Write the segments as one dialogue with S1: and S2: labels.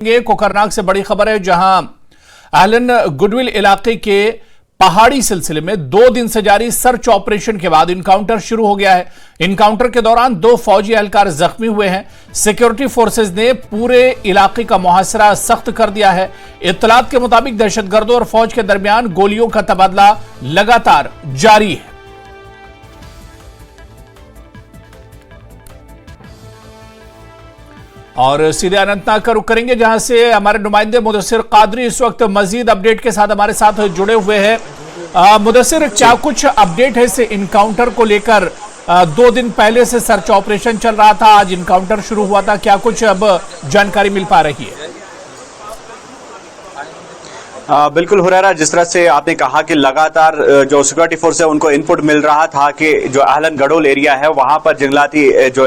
S1: ये कोकरनाग से बड़ी खबर है, जहां आहलन गुडविल इलाके के पहाड़ी सिलसिले में 2 दिन से जारी सर्च ऑपरेशन के बाद इनकाउंटर शुरू हो गया है। इनकाउंटर के दौरान 2 फौजी एहलकार जख्मी हुए हैं। सिक्योरिटी फोर्सेज ने पूरे इलाके का मुहासरा सख्त कर दिया है। इत्तलात के मुताबिक दहशतगर्दों और फौज के दरमियान गोलियों का तबादला लगातार जारी है। और सीधे अनंतनाग का रुख करेंगे, जहां से हमारे नुमाइंदे मुदस्सिर कादरी इस वक्त मजीद अपडेट के साथ हमारे साथ जुड़े हुए हैं। मुदस्सिर, क्या कुछ अपडेट है इस इनकाउंटर को लेकर? 2 दिन पहले से सर्च ऑपरेशन चल रहा था, आज इनकाउंटर शुरू हुआ था, क्या कुछ अब जानकारी मिल पा रही है?
S2: बिल्कुल हुरैरा, जिस तरह से आपने कहा कि लगातार जो सिक्योरिटी फोर्स है उनको इनपुट मिल रहा था कि जो आहलन गडोल एरिया है वहां पर जंगलाती जो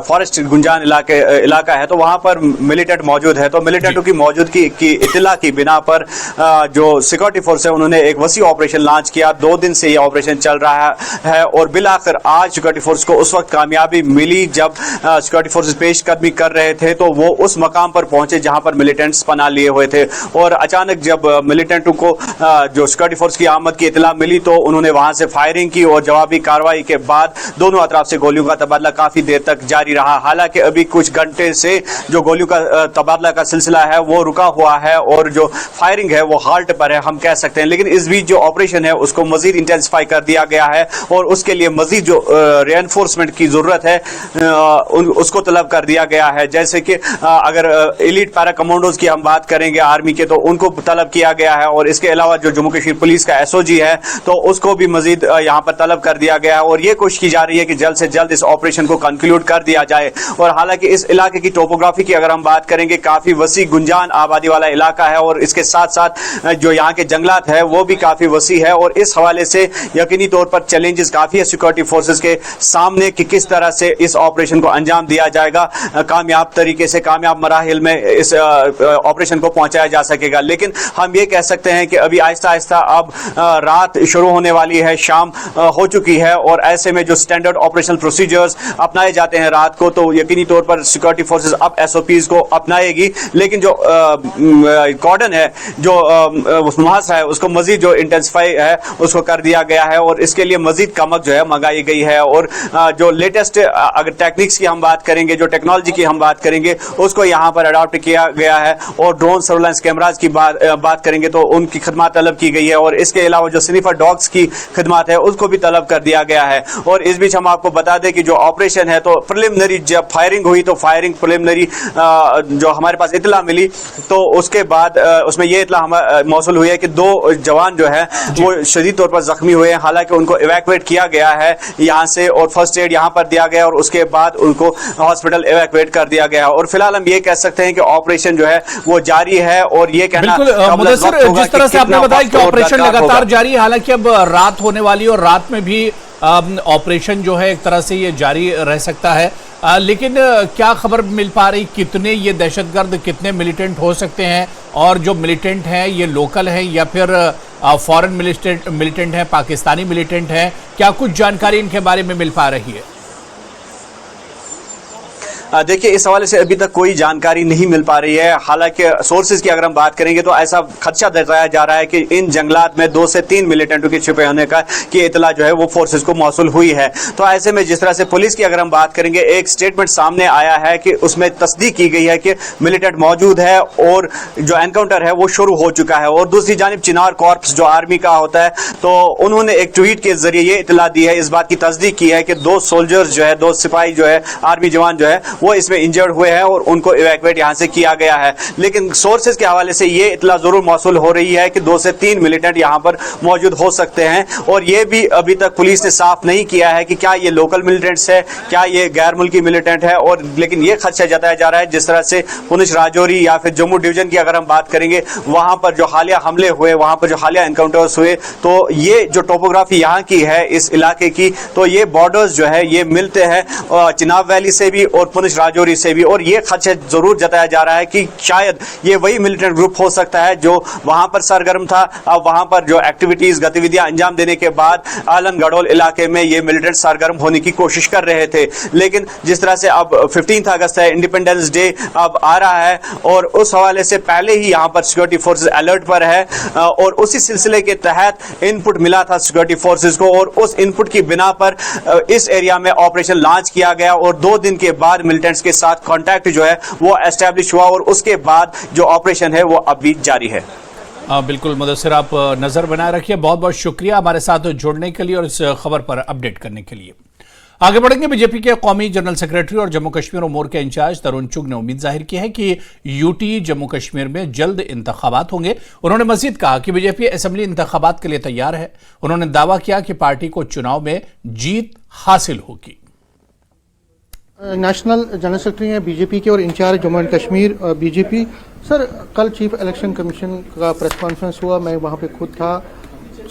S2: फॉरेस्ट गुंजान इलाका है तो वहां पर मिलिटेंट मौजूद है। तो मिलिटेंटों की मौजूदगी की इत्तला की बिना पर जो सिक्योरिटी फोर्स है उन्होंने एक वसी ऑपरेशन लॉन्च किया। 2 दिन से ये ऑपरेशन चल रहा है और बिलाखिर आज सिक्योरिटी फोर्स को उस वक्त कामयाबी मिली जब सिक्योरिटी फोर्सेज पेशकदमी कर रहे थे तो वो उस मकाम पर पहुंचे जहां पर मिलिटेंट्स पनाह लिए हुए थे। और अचानक जब मिलिटेंटों को जो सिक्योरिटी फोर्स की आमद की इतला मिली तो उन्होंने वहां से फायरिंग की और जवाबी कार्रवाई के बाद दोनों अतराफ से गोलियों का तबादला काफी देर तक जारी रहा। हालांकि अभी कुछ घंटे से जो गोलियों का तबादला का सिलसिला है वो रुका हुआ है और जो फायरिंग है वो हाल्ट पर है, हम कह सकते हैं। लेकिन इस बीच जो ऑपरेशन है उसको मजीद इंटेंसिफाई कर दिया गया है और उसके लिए मजीद जो रेनफोर्समेंट की जरूरत है उसको तलब कर दिया गया है। जैसे कि अगर एलीट पैरा कमांडोज की हम बात करेंगे आर्मी के, तो उनको तलब किया गया है और इसके अलावा जो जम्मू कश्मीर पुलिस का एसओजी है तो उसको भी मजीद यहां पर तलब कर दिया गया है और यह कोशिश की जा रही है कि जल्द से जल्द इस ऑपरेशन को कंक्लूड कर दिया जाए। और हालांकि इस इलाके की टोपोग्राफी की अगर हम बात करेंगे, काफी वसी गुंजान आबादी वाला इलाका है और इसके साथ साथ जो यहाँ के जंगलात है वो भी काफी वसी है और इस हवाले से यकीनी तौर पर चैलेंजेस काफी है सिक्योरिटी फोर्सेज के सामने कि किस तरह से इस ऑपरेशन को अंजाम दिया जाएगा, कामयाब तरीके से कामयाब मराहिल में इस ऑपरेशन को पहुंचाया जा सकेगा। लेकिन हम ये कह सकते हैं कि अभी आहिस्ता आहिस्ता अब रात शुरू होने वाली है, शाम हो चुकी है और ऐसे में जो स्टैंडर्ड ऑपरेशनल प्रोसीजर्स अपनाए जाते हैं रात को तो यकीनी तौर पर सिक्योरिटी फोर्सेस अब एसओपीज को अपनाएगी। लेकिन जो कॉर्डन है, जो मुहासरा है, उसको मजीद जो इंटेंसिफाई है उसको कर दिया गया है और इसके लिए मजीद कमक जो है मंगाई गई है। और जो लेटेस्ट अगर टेक्निक्स की हम बात करेंगे, जो टेक्नोलॉजी की हम बात करेंगे, उसको यहाँ पर अडॉप्ट किया गया है और ड्रोन सर्वेलेंस कैमराज की बात करेंगे तो उनकी खिदमत तलब की गई है और इसके अलावा जो स्निफर डॉग्स की खिदमत है उसको भी तलब कर दिया गया है। और इस बीच हम आपको बता दें कि जो ऑपरेशन है तो प्रिलिमिनरी जब फायरिंग हुई तो फायरिंग प्रिलिमिनरी जो हमारे पास इतला मिली तो उसके बाद उसमें यह इतला मौसूल हुई है कि 2 जवान जो है वो शदीद तौर पर जख्मी हुए हैं। हालांकि उनको इवैक्यूएट किया गया है यहाँ से और फर्स्ट एड यहाँ पर दिया गया और उसके बाद उनको हॉस्पिटल इवैक्यूएट कर दिया गया और फिलहाल हम ये कह सकते हैं कि ऑपरेशन जो है वो जारी है। और ये कहना
S1: जिस तरह से आपने बताया कि ऑपरेशन लगातार जारी है, हालांकि अब रात होने वाली और रात में भी ऑपरेशन जो है एक तरह से ये जारी रह सकता है। लेकिन क्या खबर मिल पा रही, कितने ये दहशतगर्द, कितने मिलिटेंट हो सकते हैं और जो मिलिटेंट हैं ये लोकल हैं या फिर फॉरेन मिलिटेंट हैं, पाकिस्तानी मिलिटेंट हैं? क्या कुछ जानकारी इनके बारे में मिल पा रही है?
S2: देखिए, इस हवाले से अभी तक कोई जानकारी नहीं मिल पा रही है। हालांकि सोर्सेज की अगर हम बात करेंगे तो ऐसा खदशा जताया जा रहा है कि इन जंगलात में 2 से 3 मिलिटेंटों के छुपे होने का की इतला जो है वो फोर्सेज को मौसूल हुई है। तो ऐसे में जिस तरह से पुलिस की अगर हम बात करेंगे, एक स्टेटमेंट सामने आया है कि उसमें तस्दीक की गई है कि मिलिटेंट मौजूद है और जो एनकाउंटर है वो शुरू हो चुका है। और दूसरी जानिब चिनार कॉर्प्स जो आर्मी का होता है तो उन्होंने एक ट्वीट के जरिए ये इतला दी है, इस बात की तस्दीक की है कि 2 सोल्जर्स जो है, 2 सिपाही जो है, आर्मी जवान जो है वो इसमें इंजर्ड हुए हैं और उनको इवैक्यूएट यहां से किया गया है। लेकिन सोर्सेज के हवाले से ये इतला जरूर मौसूल हो रही है कि 2 से 3 मिलिटेंट यहां पर मौजूद हो सकते हैं और ये भी अभी तक पुलिस ने साफ नहीं किया है कि क्या ये लोकल मिलिटेंट्स है, क्या ये गैर मुल्की मिलिटेंट है। और लेकिन ये खदशा जताया जा रहा है जिस तरह से पुंछ राजौरी या फिर जम्मू डिवीजन की अगर हम बात करेंगे, वहां पर जो हालिया हमले हुए, वहां पर जो हालिया एनकाउंटर्स हुए, तो ये जो टोपोग्राफी यहाँ की है इस इलाके की, तो ये बॉर्डर्स जो है ये मिलते हैं चिनाब वैली से भी और पुंछ मुकेश राजौरी से भी, और ये खदशा जरूर जताया जा रहा है कि शायद ये वही मिलिटेंट ग्रुप हो सकता है जो वहां पर सरगर्म था। अब वहां पर जो एक्टिविटीज गतिविधियां अंजाम देने के बाद आहलन गढ़ोल इलाके में ये मिलिटेंट सरगर्म होने की कोशिश कर रहे थे। लेकिन जिस तरह से अब 15 अगस्त है, इंडिपेंडेंस डे अब आ रहा है, और उस हवाले से पहले ही यहां पर सिक्योरिटी फोर्सेस अलर्ट पर है, और उसी सिलसिले के तहत इनपुट मिला था सिक्योरिटी फोर्सेस को, और उस इनपुट की बिना पर इस एरिया में ऑपरेशन लॉन्च किया गया, और 2 दिन के बाद मिलिटेंट्स के साथ कांटेक्ट जो है वो एस्टैब्लिश हुआ, और उसके बाद जो ऑपरेशन है वो अभी जारी है।
S1: बिल्कुल मुदस्सिर, आप नजर बनाए रखिए। बहुत बहुत शुक्रिया हमारे साथ जुड़ने के लिए और इस खबर पर अपडेट करने के लिए। आगे बढ़ेंगे। बीजेपी के कौमी जनरल सेक्रेटरी और जम्मू कश्मीर उमूर के इंचार्ज तरुण चुग ने उम्मीद जाहिर की है कि यूटी जम्मू कश्मीर में जल्द इंतखाबात होंगे। उन्होंने मजीद कहा कि बीजेपी असेंबली इंतखाबात के लिए तैयार है। उन्होंने दावा किया कि पार्टी को चुनाव में जीत हासिल होगी।
S3: नेशनल जनरल सेक्रेटरी हैं बीजेपी के और incharge Jammu and Kashmir BJP. Sir, कल चीफ इलेक्शन कमीशन का प्रेस कॉन्फ्रेंस हुआ, मैं वहां पे खुद था।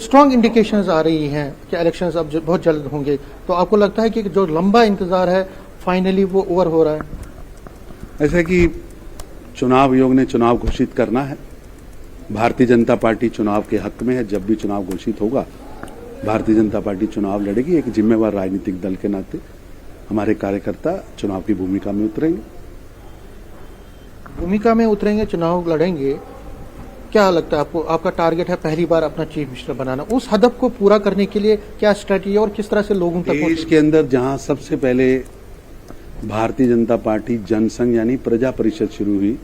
S3: स्ट्रॉन्ग इंडिकेशंस आ रही हैं कि इलेक्शंस अब बहुत जल्द होंगे, तो आपको लगता है कि जो लंबा इंतजार है फाइनली वो ओवर हो रहा है?
S4: ऐसा कि चुनाव आयोग ने चुनाव घोषित करना है। भारतीय जनता पार्टी चुनाव के हक में है। जब भी चुनाव घोषित होगा भारतीय जनता पार्टी चुनाव लड़ेगी। एक जिम्मेवार राजनीतिक दल के नाते हमारे कार्यकर्ता चुनाव की भूमिका में उतरेंगे, चुनाव लड़ेंगे। क्या लगता है आपको, आपका टारगेट है पहली बार अपना चीफ मिनिस्टर बनाना, उस हदफ को पूरा करने के लिए क्या स्ट्रेटजी और किस तरह से लोगों तक देश के अंदर जहां सबसे पहले भारतीय जनता पार्टी जनसंघ यानी प्रजा परिषद शुरू हुई,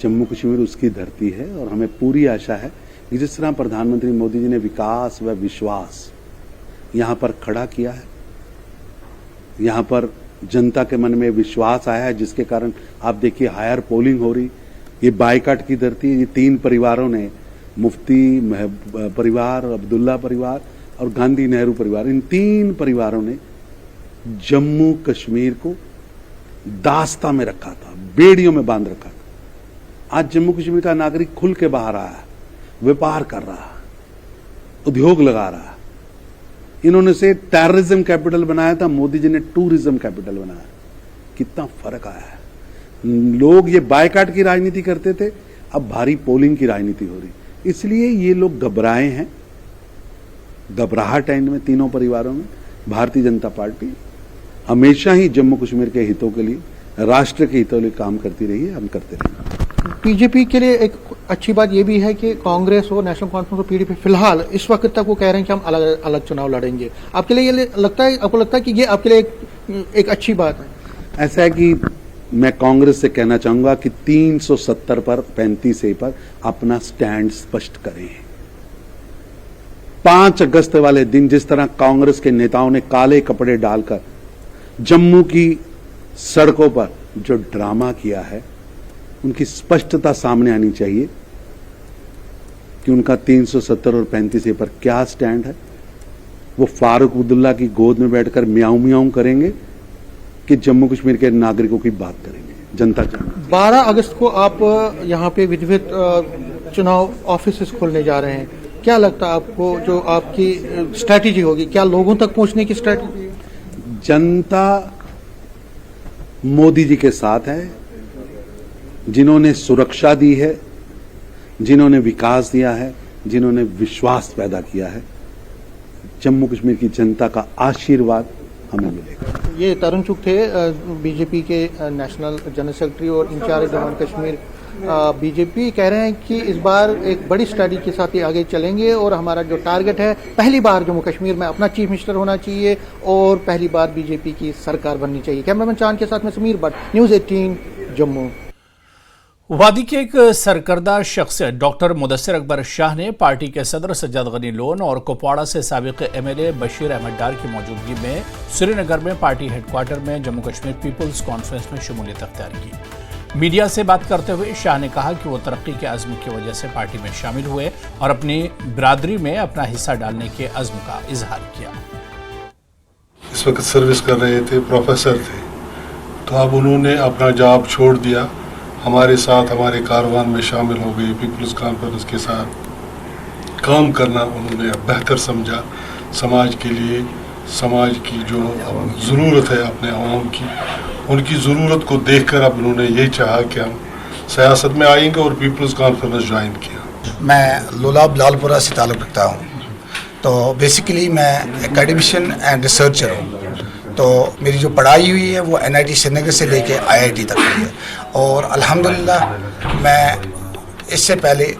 S4: जम्मू कश्मीर उसकी धरती है, और हमें पूरी आशा है कि जिस तरह प्रधानमंत्री मोदी जी ने विकास व विश्वास यहां पर खड़ा किया है, यहां पर जनता के मन में विश्वास आया है, जिसके कारण आप देखिए हायर पोलिंग हो रही। ये बाइकाट की धरती है। ये 3 परिवारों ने, मुफ्ती परिवार, अब्दुल्ला परिवार और गांधी नेहरू परिवार, इन 3 परिवारों ने जम्मू कश्मीर को दास्ता में रखा था, बेड़ियों में बांध रखा था। आज जम्मू कश्मीर का नागरिक खुल के बाहर आया है, व्यापार कर रहा है, उद्योग लगा रहा है। इन्होंने से टेररिज्म कैपिटल बनाया था, मोदी जी ने टूरिज्म कैपिटल बनाया। कितना फर्क आया है। लोग ये बायकाट की राजनीति करते थे, अब भारी पोलिंग की राजनीति हो रही। इसलिए ये लोग घबराए हैं, घबराहट है इनमें, तीनों परिवारों में। भारतीय जनता पार्टी हमेशा ही जम्मू कश्मीर के हितों के लिए, राष्ट्र के हितों के लिए काम करती रही है, हम करते रहेंगे।
S3: बीजेपी के लिए एक अच्छी बात यह भी है कि कांग्रेस और नेशनल कॉन्फ्रेंस और पीडीपी फिलहाल इस वक्त तक वो कह रहे हैं कि हम अलग अलग चुनाव लड़ेंगे। आपके लिए ये लगता है, आपको लगता है कि ये आपके लिए एक अच्छी बात है?
S4: ऐसा है कि मैं कांग्रेस से कहना चाहूंगा कि 370 पर 35A पर अपना स्टैंड स्पष्ट करें। 5 अगस्त वाले दिन जिस तरह कांग्रेस के नेताओं ने काले कपड़े डालकर जम्मू की सड़कों पर जो ड्रामा किया है, उनकी स्पष्टता सामने आनी चाहिए कि उनका 370 और 35A पर क्या स्टैंड है। वो फारूक अब्दुल्ला की गोद में बैठकर म्याऊं म्याऊं करेंगे कि जम्मू कश्मीर के नागरिकों की बात करेंगे। जनता
S3: 12 अगस्त को आप यहाँ पे विधिवत चुनाव ऑफिस खोलने जा रहे हैं। क्या लगता है आपको, जो आपकी स्ट्रैटेजी होगी, क्या लोगों तक पहुंचने की स्ट्रैटेजी?
S4: जनता मोदी जी के साथ है, जिन्होंने सुरक्षा दी है, जिन्होंने विकास दिया है, जिन्होंने विश्वास पैदा किया है। जम्मू कश्मीर की जनता का आशीर्वाद हमें मिलेगा।
S3: ये तरुण चुग थे, बीजेपी के नेशनल जनरल सेक्रेटरी और incharge Jammu and Kashmir. BJP कह रहे हैं कि इस बार एक बड़ी स्ट्रैटेजी के साथ ही आगे चलेंगे और हमारा जो टारगेट है, पहली बार जम्मू कश्मीर में अपना चीफ मिनिस्टर होना चाहिए और पहली बार बीजेपी की सरकार बननी चाहिए। कैमरामैन चांद के साथ में समीर भट्ट, न्यूज़ 18 जम्मू।
S1: वादी के एक सरकर्दा शख्सियत डॉक्टर मुदस्सिर अकबर शाह ने पार्टी के सदर सज्जाद गनी लोन और कुपवाड़ा से साबिक एमएलए बशीर अहमद डार की मौजूदगी में श्रीनगर में पार्टी हेडक्वार्टर में जम्मू कश्मीर पीपुल्स कॉन्फ्रेंस में शमूलियत अख्तियार की। मीडिया से बात करते हुए शाह ने कहा कि वो तरक्की के अज़्म की वजह से पार्टी में शामिल हुए और अपनी बिरादरी में अपना हिस्सा डालने के अज़्म का इजहार किया।
S5: इस वक्त सर्विस कर रहे थे, प्रोफेसर थे, तो अब उन्होंने अपना जॉब छोड़ दिया, हमारे साथ हमारे कारवान में शामिल हो गए। पीपल्स कॉन्फ्रेंस के साथ काम करना उन्होंने बेहतर समझा। समाज के लिए, समाज की जो ज़रूरत है अपने आवाम की, उनकी ज़रूरत को देखकर अब उन्होंने यही चाहा कि हम सियासत में आएंगे और पीपल्स कॉन्फ्रेंस ज्वाइन किया।
S6: मैं लोलाब लालपुरा से ताल्लुक़ रखता हूँ। तो बेसिकली मैं एकेडमिशियन एंड रिसर्चर हूँ। तो मेरी जो पढ़ाई हुई है वो NIT श्रीनगर से लेके IIT तक हुई है और अल्हम्दुलिल्लाह मैं इससे पहले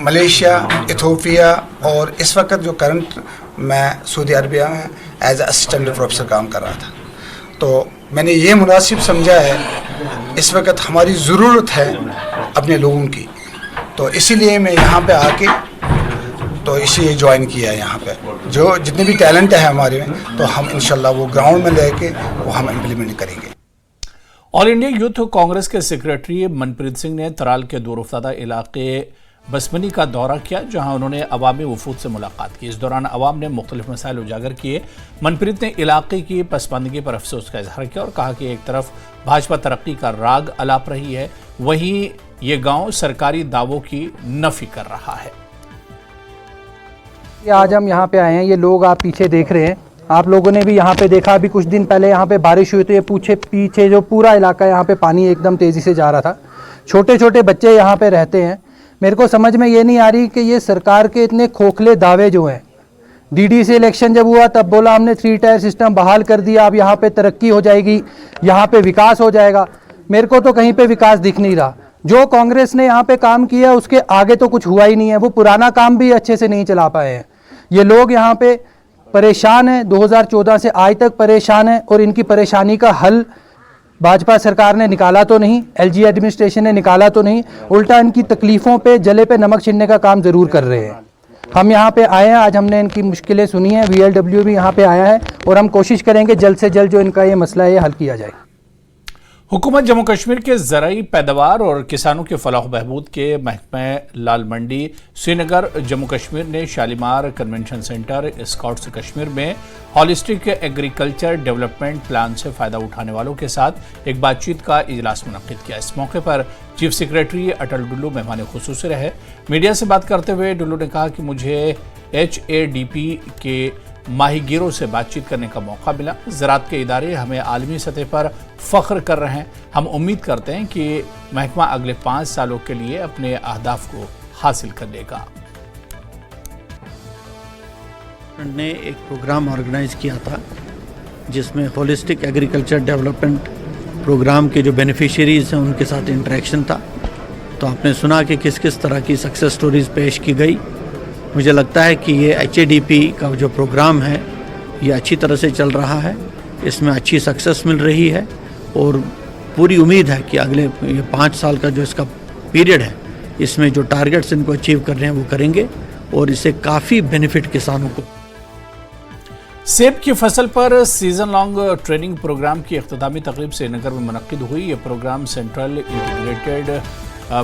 S6: मलेशिया, इथियोपिया और इस वक्त जो करंट मैं सऊदी अरबिया में एज असिस्टेंट प्रोफेसर काम कर रहा था। तो मैंने ये मुनासिब समझा है, इस वक्त हमारी ज़रूरत है अपने लोगों की, तो इसीलिए मैं यहाँ पे आके तो इसीलिए ज्वाइन किया है। यहाँ पे जो जितने भी टैलेंट है हमारे में, तो हम इंशाल्लाह वो ग्राउंड में लेके वो हम इम्प्लीमेंट करेंगे।
S1: ऑल इंडिया यूथ कांग्रेस के सेक्रेटरी मनप्रीत सिंह ने तराल के दूरफ्तादा इलाके बसमनी का दौरा किया, जहां उन्होंने अवामी वफूद से मुलाकात की। इस दौरान अवाम ने मुख्तलिफ मसाइल उजागर किए। मनप्रीत ने इलाके की पसमानदगी पर अफसोस का इजहार किया और कहा कि एक तरफ भाजपा तरक्की का राग अलाप रही है, वहीं ये गांव सरकारी दावों की नफी कर रहा है।
S7: आज हम यहाँ पे आए हैं, ये लोग आप पीछे देख रहे हैं, आप लोगों ने भी यहाँ पे देखा, अभी कुछ दिन पहले यहाँ पे बारिश हुई तो ये पीछे जो पूरा इलाका यहाँ पे पानी एकदम तेज़ी से जा रहा था। छोटे छोटे बच्चे यहाँ पे रहते हैं। मेरे को समझ में ये नहीं आ रही कि ये सरकार के इतने खोखले दावे जो हैं, DD से इलेक्शन जब हुआ तब बोला हमने 3 टायर सिस्टम बहाल कर दिया, अब यहाँ पे तरक्की हो जाएगी, यहाँ पे विकास हो जाएगा। मेरे को तो कहीं पे विकास दिख नहीं रहा। जो कांग्रेस ने यहाँ पे काम किया उसके आगे तो कुछ हुआ ही नहीं है। वो पुराना काम भी अच्छे से नहीं चला पाए हैं। ये लोग यहाँ पे परेशान हैं, 2014 से आज तक परेशान हैं और इनकी परेशानी का हल भाजपा सरकार ने निकाला तो नहीं, LG एडमिनिस्ट्रेशन ने निकाला तो नहीं, उल्टा इनकी तकलीफ़ों पे जले पे नमक छिड़कने का काम ज़रूर कर रहे हैं। हम यहाँ पे आए हैं, आज हमने इनकी मुश्किलें सुनी हैं, VLW भी यहाँ पे आया है और हम कोशिश करेंगे जल्द से जल्द जो इनका ये मसला है ये हल किया जाए।
S1: हुकूमत जम्मू कश्मीर के ज़राई पैदावार और किसानों के फलाह बहबूद के महकमा लाल मंडी श्रीनगर जम्मू कश्मीर ने Shalimar convention centre scouts Kashmir में हॉलिस्टिक एग्रीकल्चर डेवलपमेंट प्लान से फ़ायदा उठाने वालों के साथ एक बातचीत का इजलास मुनक्किद किया। इस मौके पर चीफ सेक्रेटरी अटल डुल्लू मेहमान खुसूसी रहे। मीडिया से बात करते हुए डुल्लू ने कहा कि मुझे HADP के माहीगीरों से बातचीत करने का मौका मिला। ज़राअत के इदारे हमें आलमी सतह पर फ़ख्र कर रहे हैं। हम उम्मीद करते हैं कि महकमा अगले 5 सालों के लिए अपने अहदाफ को हासिल कर लेगा।
S8: ने एक प्रोग्राम ऑर्गेनाइज किया था जिसमें होलिस्टिक एग्रीकल्चर डेवलपमेंट प्रोग्राम के जो बेनिफिशियरीज हैं उनके साथ इंटरेक्शन था। तो आपने सुना कि किस किस तरह की सक्सेस स्टोरीज पेश की गई। मुझे लगता है कि ये HADP का जो प्रोग्राम है ये अच्छी तरह से चल रहा है, इसमें अच्छी सक्सेस मिल रही है और पूरी उम्मीद है कि अगले ये 5 साल का जो इसका पीरियड है इसमें जो टारगेट्स इनको अचीव कर रहे हैं वो करेंगे और इससे काफ़ी बेनिफिट किसानों को।
S1: सेब की फसल पर सीजन लॉन्ग ट्रेनिंग प्रोग्राम की इख्तितामी तकरीब श्रीनगर में मुनक्किद हुई। ये programme central integrated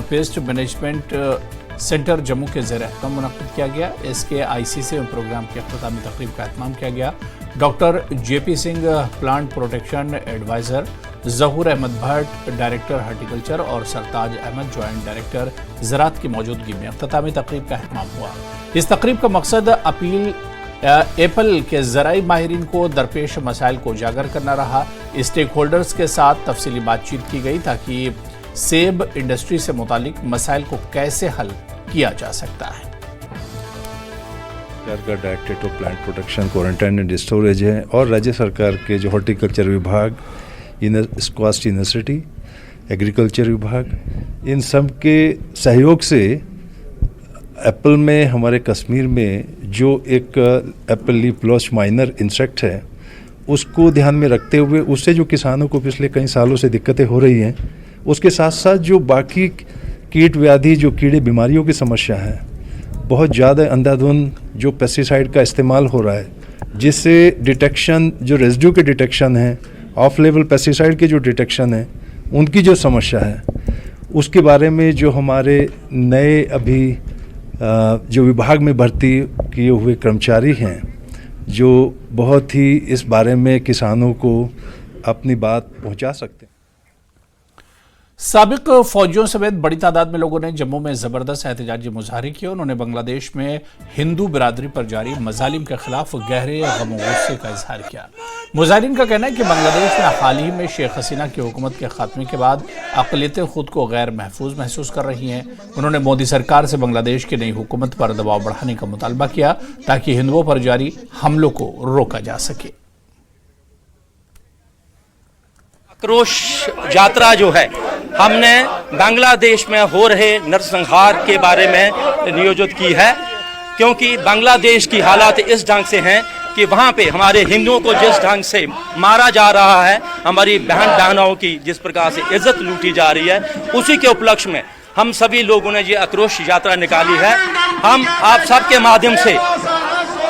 S1: pest management centre Jammu के ज़ेर एहतमाम मुनक्किद किया गया। इसके ICC में प्रोग्राम की इख्तितामी तकरीब का एहतमाम किया गया। Doctor JP Singh plant protection adviser, Zahoor Ahmad Bhat director horticulture और सरताज अहमद जॉइंट डायरेक्टर ज़राअत की मौजूदगी में इख्तितामी तकरीब का एहतमाम हुआ। इस तकरीब का मकसद अपील एप्पल के ज़राई माहिरीन को दरपेश मसाइल को उजागर करना रहा। स्टेक होल्डर्स के साथ तफसीली बातचीत की गई ताकि सेब इंडस्ट्री से मुतालिक मसाइल को कैसे हल किया जा सकता है।
S9: सरकार का directorate of plant protection, quarantine and storage है और राज्य सरकार के जो हॉर्टिकल्चर विभाग, स्क्वास्ट यूनिवर्सिटी, एग्रीकल्चर विभाग, इन सब के सहयोग से एप्पल में हमारे कश्मीर में जो एक Apple leaf blotch minor insect है उसको ध्यान में रखते हुए उससे जो किसानों को पिछले कई सालों से दिक्कतें हो रही हैं, उसके साथ साथ जो बाकी कीट व्याधि जो कीड़े बीमारियों की समस्या है, बहुत ज़्यादा अंधाधुंध जो पेस्टिसाइड का इस्तेमाल हो रहा है जिससे डिटेक्शन जो रेजिड्यू के डिटेक्शन है, ऑफ लेवल पेस्टिसाइड के जो डिटेक्शन है, उनकी जो समस्या है उसके बारे में जो हमारे नए अभी जो विभाग में भर्ती किए हुए कर्मचारी हैं जो बहुत ही इस बारे में किसानों को अपनी बात पहुंचा सकते हैं।
S1: साबिक फौजियों समेत बड़ी तादाद में लोगों ने जम्मू में जबरदस्त एहतजाजी मुजाहरे किए। उन्होंने बांग्लादेश में हिंदू बिरादरी पर जारी मजालिम के खिलाफ गहरे गम और गुस्से का इजहार किया। मुजाहिरीन का कहना है कि बांग्लादेश में हाल ही में शेख हसीना की हुकूमत के खात्मे के बाद अक़लियतें खुद को गैर महफूज महसूस कर रही हैं। उन्होंने मोदी सरकार से बांग्लादेश की नई हुकूमत पर दबाव बढ़ाने का मुतालबा किया ताकि हिंदुओं पर जारी हमलों को रोका जा सके।
S10: आक्रोश यात्रा जो है हमने बांग्लादेश में हो रहे नरसंहार के बारे में नियोजित की है, क्योंकि बांग्लादेश की हालात इस ढंग से हैं कि वहाँ पे हमारे हिंदुओं को जिस ढंग से मारा जा रहा है, हमारी बहन बहनों की जिस प्रकार से इज्जत लूटी जा रही है, उसी के उपलक्ष्य में हम सभी लोगों ने ये आक्रोश यात्रा निकाली है। हम आप सबके माध्यम से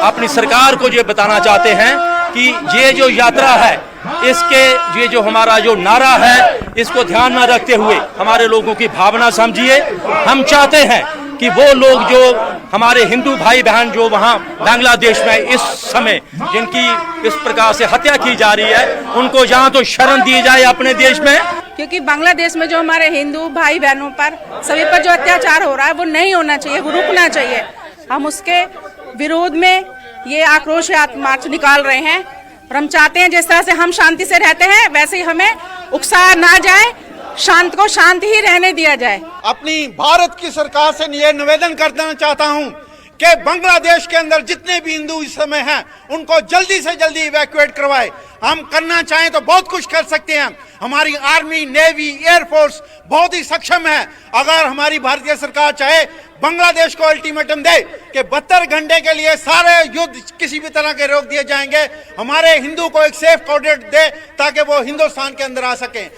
S10: अपनी सरकार को ये बताना चाहते हैं कि ये जो यात्रा है, इसके ये जो हमारा जो नारा है, इसको ध्यान में रखते हुए हमारे लोगों की भावना समझिए। हम चाहते हैं कि वो लोग जो हमारे हिंदू भाई बहन जो वहाँ बांग्लादेश में इस समय जिनकी इस प्रकार से हत्या की जा रही है, उनको यहाँ तो शरण दी जाए अपने देश में,
S11: क्योंकि बांग्लादेश में जो हमारे हिंदू भाई बहनों पर सभी पर जो अत्याचार हो रहा है वो नहीं होना चाहिए, वो रुकना चाहिए। हम उसके विरोध में ये आक्रोश मार्च निकाल रहे हैं और हम चाहते हैं जिस तरह से हम शांति से रहते हैं वैसे ही हमें उकसाया ना जाए, शांत को शांति ही रहने दिया जाए।
S12: अपनी भारत की सरकार से ये निवेदन करना चाहता हूं कि बांग्लादेश के अंदर जितने भी हिंदू इस समय हैं उनको जल्दी से जल्दी इवैक्यूएट करवाए। हम करना चाहें तो बहुत कुछ कर सकते हैं। हमारी आर्मी, नेवी, एयरफोर्स बहुत ही सक्षम है। अगर हमारी भारतीय सरकार चाहे बांग्लादेश को अल्टीमेटम दे कि 72 घंटे के लिए सारे युद्ध किसी भी तरह के रोक दिए जाएंगे, हमारे हिंदू को एक सेफ कॉरिडोर दे ताकि वो हिंदुस्तान के अंदर आ सकें।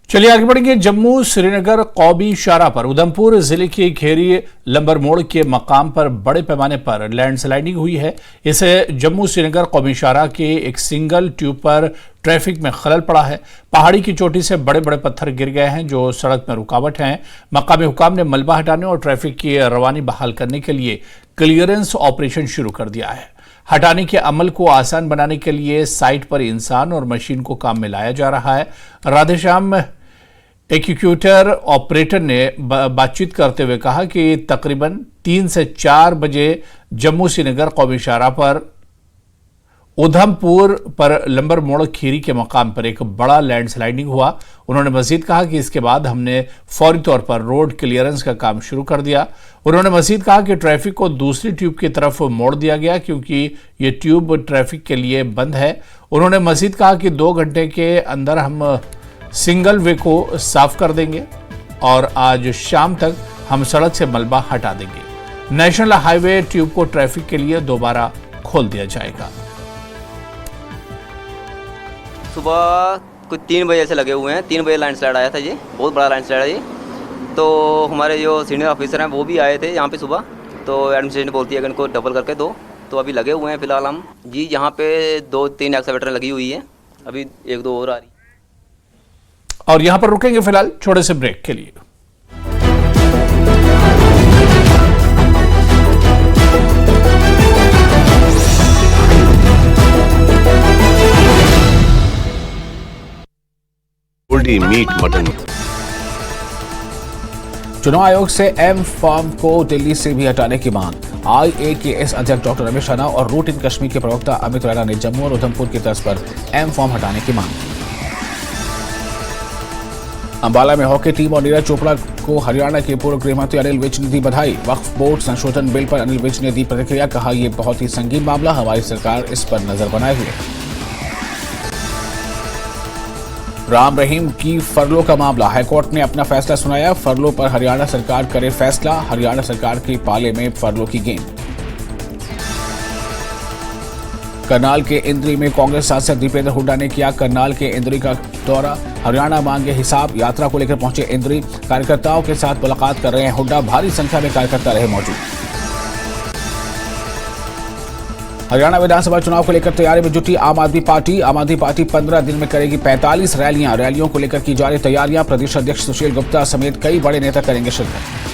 S1: चलिए आगे बढ़ेंगे। जम्मू श्रीनगर कौमी शाहराह पर उधमपुर जिले के खेरी लंबर मोड़ के मकाम पर बड़े पैमाने पर लैंडस्लाइडिंग हुई है। इससे जम्मू श्रीनगर कौमी शाहराह के एक सिंगल ट्यूब पर ट्रैफिक में खलल पड़ा है। पहाड़ी की चोटी से बड़े बड़े पत्थर गिर गए हैं जो सड़क में रुकावट हैं। मकामी हुकाम ने मलबा हटाने और ट्रैफिक की रवानी बहाल करने के लिए क्लियरेंस ऑपरेशन शुरू कर दिया है। हटाने के अमल को आसान बनाने के लिए साइट पर इंसान और मशीन को काम में लाया जा रहा है। राधेश्याम एक्यूक्यूटर ऑपरेटर ने बातचीत करते हुए कहा कि तकरीबन 3 से 4 बजे जम्मू श्रीनगर कौमी शाहराह पर उधमपुर पर लंबर मोड़ खीरी के मकाम पर एक बड़ा लैंडस्लाइडिंग हुआ। उन्होंने मजीद कहा कि इसके बाद हमने फौरी तौर पर रोड क्लियरेंस का काम शुरू कर दिया। उन्होंने मजीद कहा कि ट्रैफिक को दूसरी ट्यूब की तरफ मोड़ दिया गया क्योंकि ये ट्यूब ट्रैफिक के लिए बंद है। उन्होंने मजीद कहा कि 2 घंटे के अंदर हम सिंगल वे को साफ कर देंगे और आज शाम तक हम सड़क से मलबा हटा देंगे। नेशनल हाईवे ट्यूब को ट्रैफिक के लिए दोबारा खोल दिया जाएगा।
S13: सुबह कुछ 3 बजे से लगे हुए हैं। 3 बजे लैंडस्लाइड आया था, ये बहुत बड़ा लैंडस्लाइड है ये। तो हमारे जो सीनियर ऑफिसर हैं वो भी आए थे यहाँ पे सुबह, तो एडमिनिस्ट्रेशन बोलती है कि इनको डबल करके दो, तो अभी लगे हुए हैं फिलहाल हम जी। यहाँ पे 2-3 एक्सकवेटर लगी हुई है, अभी 1-2 और आ रही।
S1: और यहां पर रुकेंगे फिलहाल छोटे से ब्रेक के लिए।
S14: Meat mutton.
S15: चुनाव आयोग से एम फॉर्म को दिल्ली से भी हटाने की मांग। IAKS अध्यक्ष डॉक्टर रमेश राणा और रूट इन कश्मीर के प्रवक्ता अमित रैना ने जम्मू और उधमपुर की तर्ज पर एम फॉर्म हटाने की मांग की। अंबाला में हॉकी टीम और नीरज चोपड़ा को हरियाणा के पूर्व गृहमंत्री अनिल विज ने दी बधाई। वक्फ बोर्ड संशोधन बिल पर अनिल विज ने दी प्रतिक्रिया, कहा यह बहुत ही संगीन मामला, हमारी सरकार इस पर नजर बनाए हुए है। राम रहीम की फरलो का मामला, हाईकोर्ट ने अपना फैसला सुनाया। फरलो पर हरियाणा सरकार करे फैसला, हरियाणा सरकार के पाले में फरलो की गेंद। करनाल के इंद्री में कांग्रेस सांसद दीपेंद्र हुड्डा ने किया करनाल के इंद्री का दौरा। हरियाणा मांगे हिसाब, यात्रा को लेकर पहुंचे इंद्री, कार्यकर्ताओं के साथ मुलाकात कर रहे हैं हुड्डा। भारी संख्या में कार्यकर्ता रहे मौजूद। हरियाणा विधानसभा चुनाव को लेकर तैयारी में जुटी आम आदमी पार्टी। आम आदमी पार्टी 15 दिन में करेगी 45 रैलियां। रैलियों को लेकर की जा रही तैयारियां। प्रदेश अध्यक्ष सुशील गुप्ता समेत कई बड़े नेता करेंगे शिरकत।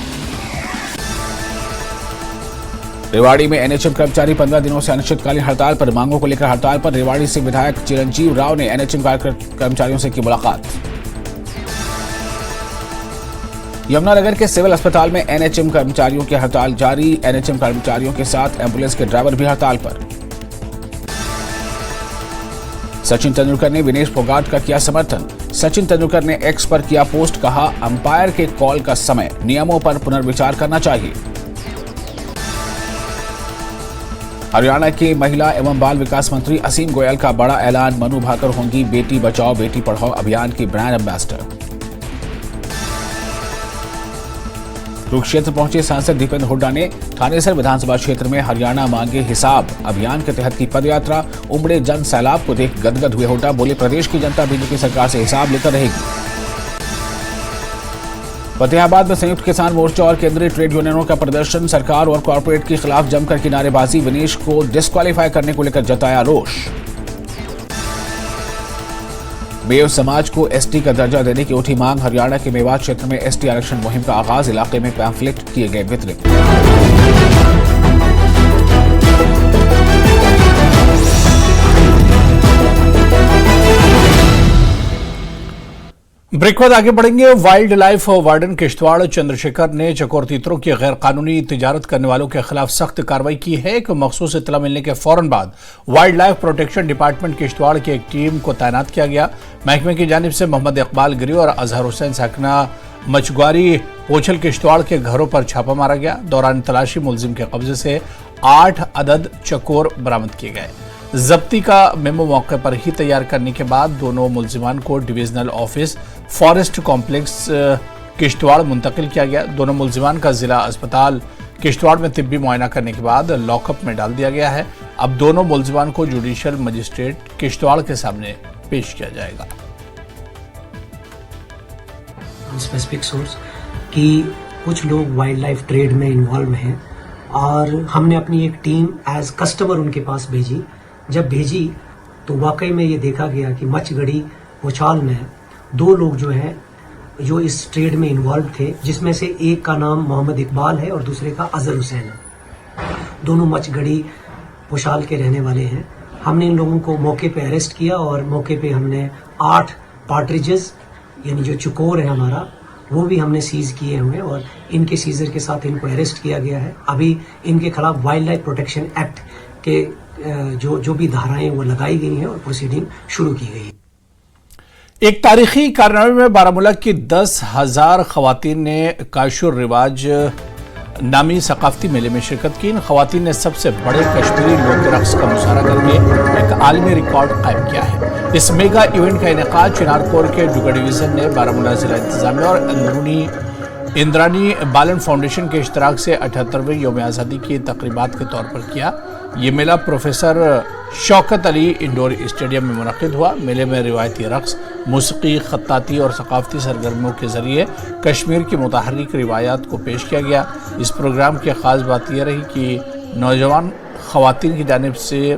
S15: रेवाड़ी में एनएचएम कर्मचारी 15 दिनों से अनिश्चितकालीन हड़ताल पर। मांगों को लेकर हड़ताल पर रेवाड़ी से विधायक चिरंजीव राव ने एनएचएम कर्मचारियों से की मुलाकात। यमुनानगर के सिविल अस्पताल में एनएचएम कर्मचारियों की हड़ताल जारी। एनएचएम कर्मचारियों के साथ एम्बुलेंस के ड्राइवर भी हड़ताल पर। सचिन तेंदुलकर ने विनेश फोगाट का किया समर्थन। सचिन तेंदुलकर ने एक्स पर किया पोस्ट, कहा अंपायर के कॉल का समय नियमों पर पुनर्विचार करना चाहिए। हरियाणा के महिला एवं बाल विकास मंत्री असीम गोयल का बड़ा ऐलान, मनु भाकर होंगी बेटी बचाओ बेटी पढ़ाओ अभियान की ब्रांड एम्बेसडर। कुरुक्षेत्र पहुंचे सांसद दीपेंद्र हुड्डा ने थानेसर विधानसभा क्षेत्र में हरियाणा मांगे हिसाब अभियान के तहत की पदयात्रा। उमड़े जन सैलाब को देख गदगद हुए हुड्डा, बोले प्रदेश की जनता बीजेपी सरकार से हिसाब लेकर रहेगी। फतेहाबाद में संयुक्त किसान मोर्चा और केंद्रीय ट्रेड यूनियनों का प्रदर्शन, सरकार और कॉर्पोरेट के खिलाफ जमकर की नारेबाजी। विनेश को डिस्क्वालीफाई करने को लेकर जताया रोष। मेव समाज को एसटी का दर्जा देने की उठी मांग। हरियाणा के मेवात क्षेत्र में एसटी आरक्षण मुहिम का आगाज, इलाके में पैम्फलेट किए गए वितरित।
S1: ब्रेक बाद आगे बढ़ेंगे। Wild life warden Kishtwar Chandrashekhar ने चकोर तीतरों की गैर कानूनी तिजारत करने वालों के खिलाफ सख्त कार्रवाई की है। एक मखसूस इत्तला मिलने के फौरन बाद wild life protection department Kishtwar की एक टीम को तैनात किया गया। महकमे की जानिब से मोहम्मद इकबाल गिरी और अजहर हुसैन साकना मछुआरी पोछल किश्तवाड़ के घरों पर छापा मारा गया। दौरान तलाशी मुलजिम के कब्जे से 8 अदद चकोर बरामद किए गए। जब्ती का मेमो मौके पर ही तैयार करने के बाद दोनों मुलजिमान को divisional office forest complex Kishtwar मुंतकिल किया गया। दोनों मुलजिमान का जिला अस्पताल किश्तवाड़ में तिब्बी मुआयना करने के बाद लॉकअप में डाल दिया गया है। अब दोनों मुलजिमान को जुडिशियल मजिस्ट्रेट किश्तवाड़ के सामने पेश किया जाएगा।
S16: स्पेसिफिक सोर्स कि कुछ लोग वाइल्ड लाइफ ट्रेड में इन्वॉल्व हैं और हमने अपनी एक टीम एज कस्टमर उनके पास भेजी। जब भेजी तो वाकई में ये देखा गया कि मचगढ़ी पोछाल में 2 लोग जो इस ट्रेड में इन्वॉल्व थे, जिसमें से एक का नाम मोहम्मद इकबाल है और दूसरे का अजहर हुसैन है। दोनों मचगढ़ी पोछाल के रहने वाले हैं। हमने इन लोगों को मौके पे अरेस्ट किया और मौके पे हमने 8 पार्ट्रिजेस यानी जो चकोर है हमारा, वो भी हमने सीज किए हुए और इनके सीजर के साथ इनको अरेस्ट किया गया है। अभी इनके खिलाफ वाइल्ड लाइफ प्रोटेक्शन एक्ट के जो भी धाराएं वो लगाई गई हैं और प्रोसीडिंग शुरू की गई है।
S1: एक तारीखी कारनामे में बारामूला की 10,000 खवातीन ने काशुर रिवाज नामी सकाफती मेले में शिरकत की। इन खवातीन ने सबसे बड़े कश्मीरी लोक रक्स का मुशाहरा करके एक आलमी रिकॉर्ड कायम किया है। इस मेगा इवेंट का इनेकाद चिनारकोर के जुगा डिवीजन ने बारामूला जिला इंतजामिया और इंद्रानी बालन फाउंडेशन के इश्तराक से 78वें यौम आज़ादी की तकरीबात के तौर पर किया। ये मेला professor Shaukat Ali indoor stadium में मुनक़िद हुआ। मेले में रिवायती रक़्स, मौसीक़ी, ख़त्ताती और सकाफ़ती सरगर्मियों के ज़रिए कश्मीर की मुतहर्रिक रिवायात को पेश किया गया। इस प्रोग्राम की ख़ास बात यह रही कि नौजवान ख़वातीन की जानिब से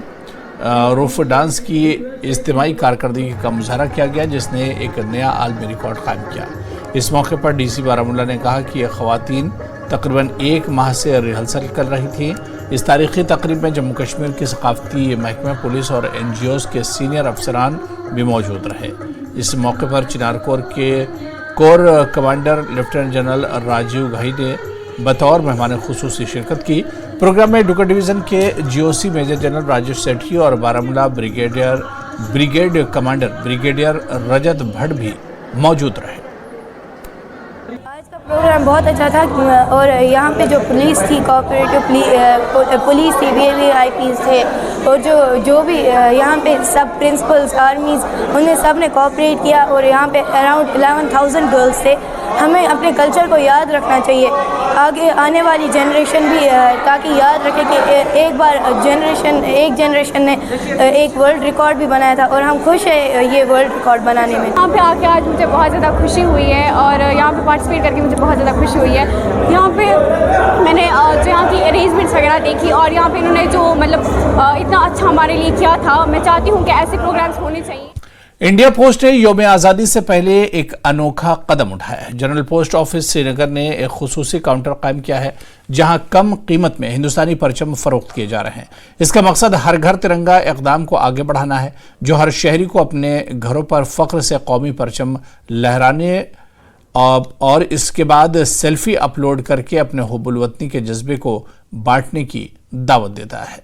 S1: रूफ डांस की इज्तिमाई कारकर्दगी का मुजाहरा किया गया, जिसने एक नया आलमी रिकॉर्ड कायम किया। इस मौके पर डीसी बारामूला ने कहा कि ये ख़वातीन तकरीबन 1 माह से रिहर्सल कर रही थी। इस तारीखी तकरीब में जम्मू कश्मीर की सकाफती महकमा, पुलिस और NGOs के सीनियर अफसरान भी मौजूद रहे। इस मौके पर चिनारकोर के corps commander lieutenant general Rajiv Ghai ने बतौर मेहमान खुसूसी शिरकत की। प्रोग्राम में डुगा डिवीज़न के GOC major general Rajesh Sethi और Baramulla brigade commander brigadier Rajat Bhatt भी मौजूद रहे।
S17: प्रोग्राम बहुत अच्छा था और यहाँ पे जो पुलिस थी, कोऑपरेटिव पुलिस थी, VVIPs थे और जो भी यहाँ पे सब प्रिंसिपल्स, आर्मीज़, उन्हें सब ने कोऑपरेट किया और यहाँ पे अराउंड 11,000 गर्ल्स थे। हमें अपने कल्चर को याद रखना चाहिए, आगे आने वाली जनरेशन भी ताकि याद रखे कि एक जनरेशन ने एक वर्ल्ड रिकॉर्ड भी बनाया था और हम खुश हैं ये वर्ल्ड रिकॉर्ड बनाने में।
S18: यहाँ पे आके आज मुझे बहुत ज़्यादा खुशी हुई है और यहाँ पे पार्टिसिपेट करके मुझे बहुत ज़्यादा खुशी हुई है। यहाँ पे मैंने जो यहाँ की अरेंजमेंट्स वगैरह देखी और यहाँ पे इन्होंने जो मतलब इतना अच्छा हमारे लिए किया था। मैं चाहती हूँ कि ऐसे प्रोग्राम्स होने चाहिए।
S1: इंडिया पोस्ट ने यौम आज़ादी से पहले एक अनोखा कदम उठाया है। जनरल पोस्ट ऑफिस श्रीनगर ने एक खुसूसी काउंटर कायम किया है, जहां कम कीमत में हिंदुस्तानी परचम फरोख्त किए जा रहे हैं। इसका मकसद हर घर तिरंगा इक़दाम को आगे बढ़ाना है, जो हर शहरी को अपने घरों पर फ़ख्र से कौमी परचम लहराने और इसके बाद सेल्फी अपलोड करके अपने हुब्बुल वतनी के जज्बे को बांटने की दावत देता है।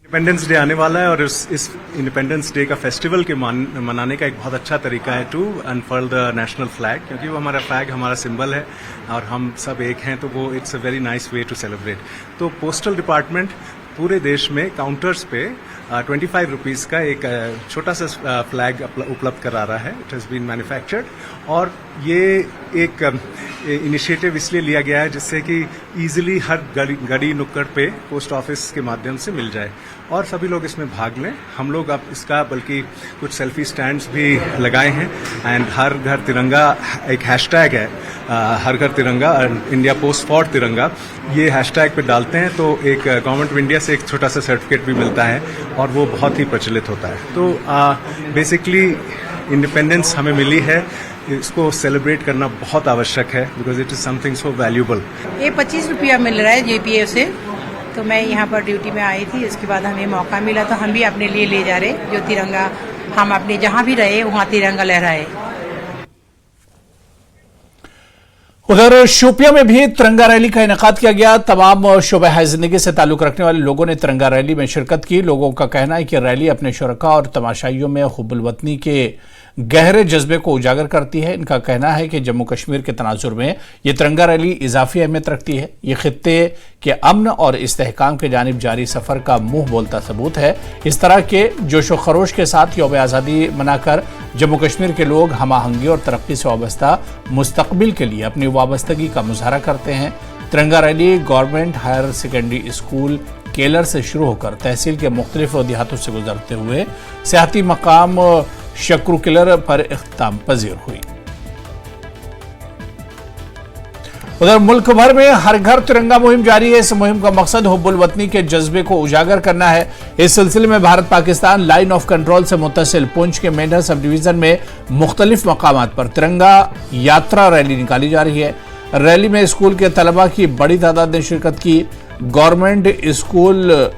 S19: इंडिपेंडेंस डे आने वाला है और इस इंडिपेंडेंस डे का फेस्टिवल के मनाने का एक बहुत अच्छा तरीका है to unfurl the national flag, क्योंकि वो हमारा फ्लैग हमारा सिंबल है और हम सब एक हैं, तो वो it's a very nice way to celebrate. तो पोस्टल डिपार्टमेंट पूरे देश में काउंटर्स पे 25 रुपीज़ का एक छोटा सा फ्लैग उपलब्ध करा रहा है। इट हैज़ बीन मैन्युफैक्चर्ड और ये एक इनिशिएटिव इसलिए लिया गया है जिससे कि इजीली हर गली नुक्कड़ पे पोस्ट ऑफिस के माध्यम से मिल जाए और सभी लोग इसमें भाग लें। हम लोग अब इसका बल्कि कुछ सेल्फी स्टैंड्स भी लगाए हैं एंड हर घर तिरंगा एक हैशटैग है, हर घर तिरंगा इंडिया पोस्ट फॉर तिरंगा, ये हैशटैग पे डालते हैं तो एक गवर्नमेंट ऑफ इंडिया से एक छोटा सा सर्टिफिकेट भी मिलता है और वो बहुत ही प्रचलित होता है। तो बेसिकली इंडिपेंडेंस हमें मिली है, इसको सेलिब्रेट करना बहुत आवश्यक है because it is something so valuable.
S20: ये 25 रुपया मिल रहा है JPF से, तो मैं यहाँ पर ड्यूटी में आई थी, इसके बाद हमें मौका मिला तो हम भी अपने लिए ले जा रहे जो तिरंगा, हम अपने जहाँ भी रहे वहाँ तिरंगा लहराए।
S1: उधर शोपिया में भी तिरंगा रैली का इनेकाद किया गया। तमाम शोबे जिंदगी से ताल्लुक रखने वाले लोगों ने तिरंगा रैली में शिरकत की। लोगों का कहना है कि रैली अपने शुरका और तमाशाइयों में हुब्बुल वतनी के गहरे जज्बे को उजागर करती है। इनका कहना है कि जम्मू कश्मीर के तनाजुर में ये तिरंगा रैली इजाफी अहमियत रखती है। ये खित्ते के अमन और इस्तेहकाम के जानिब जारी सफर का मुंह बोलता सबूत है। इस तरह के जोशो खरोश के साथ यौम आज़ादी मनाकर जम्मू कश्मीर के लोग हम आहंगी और तरक्की से वाबस्ता मुस्तकबिल के लिए अपनी वाबस्तगी का मुजाहरा करते हैं। Tiranga rally government higher secondary school Keller से शुरू होकर तहसील के मुख्तलिफ देहातों से गुजरते हुए सियाहती मकाम शकरू किलर पर इख्तिताम पजीर हुई। उधर मुल्क भर में हर घर तिरंगा मुहिम जारी है। इस मुहिम का मकसद हुब्बुल वतनी के जज्बे को उजागर करना है। इस सिलसिले में Bharat Pakistan line of control से मुत्तसिल पुंछ के मेंढर सब डिवीजन में मुख्तलिफ मकामात पर तिरंगा यात्रा रैली निकाली जा रही है। रैली में स्कूल के तलबा की बड़ी तादाद ने शिरकत की। गवर्नमेंट स्कूल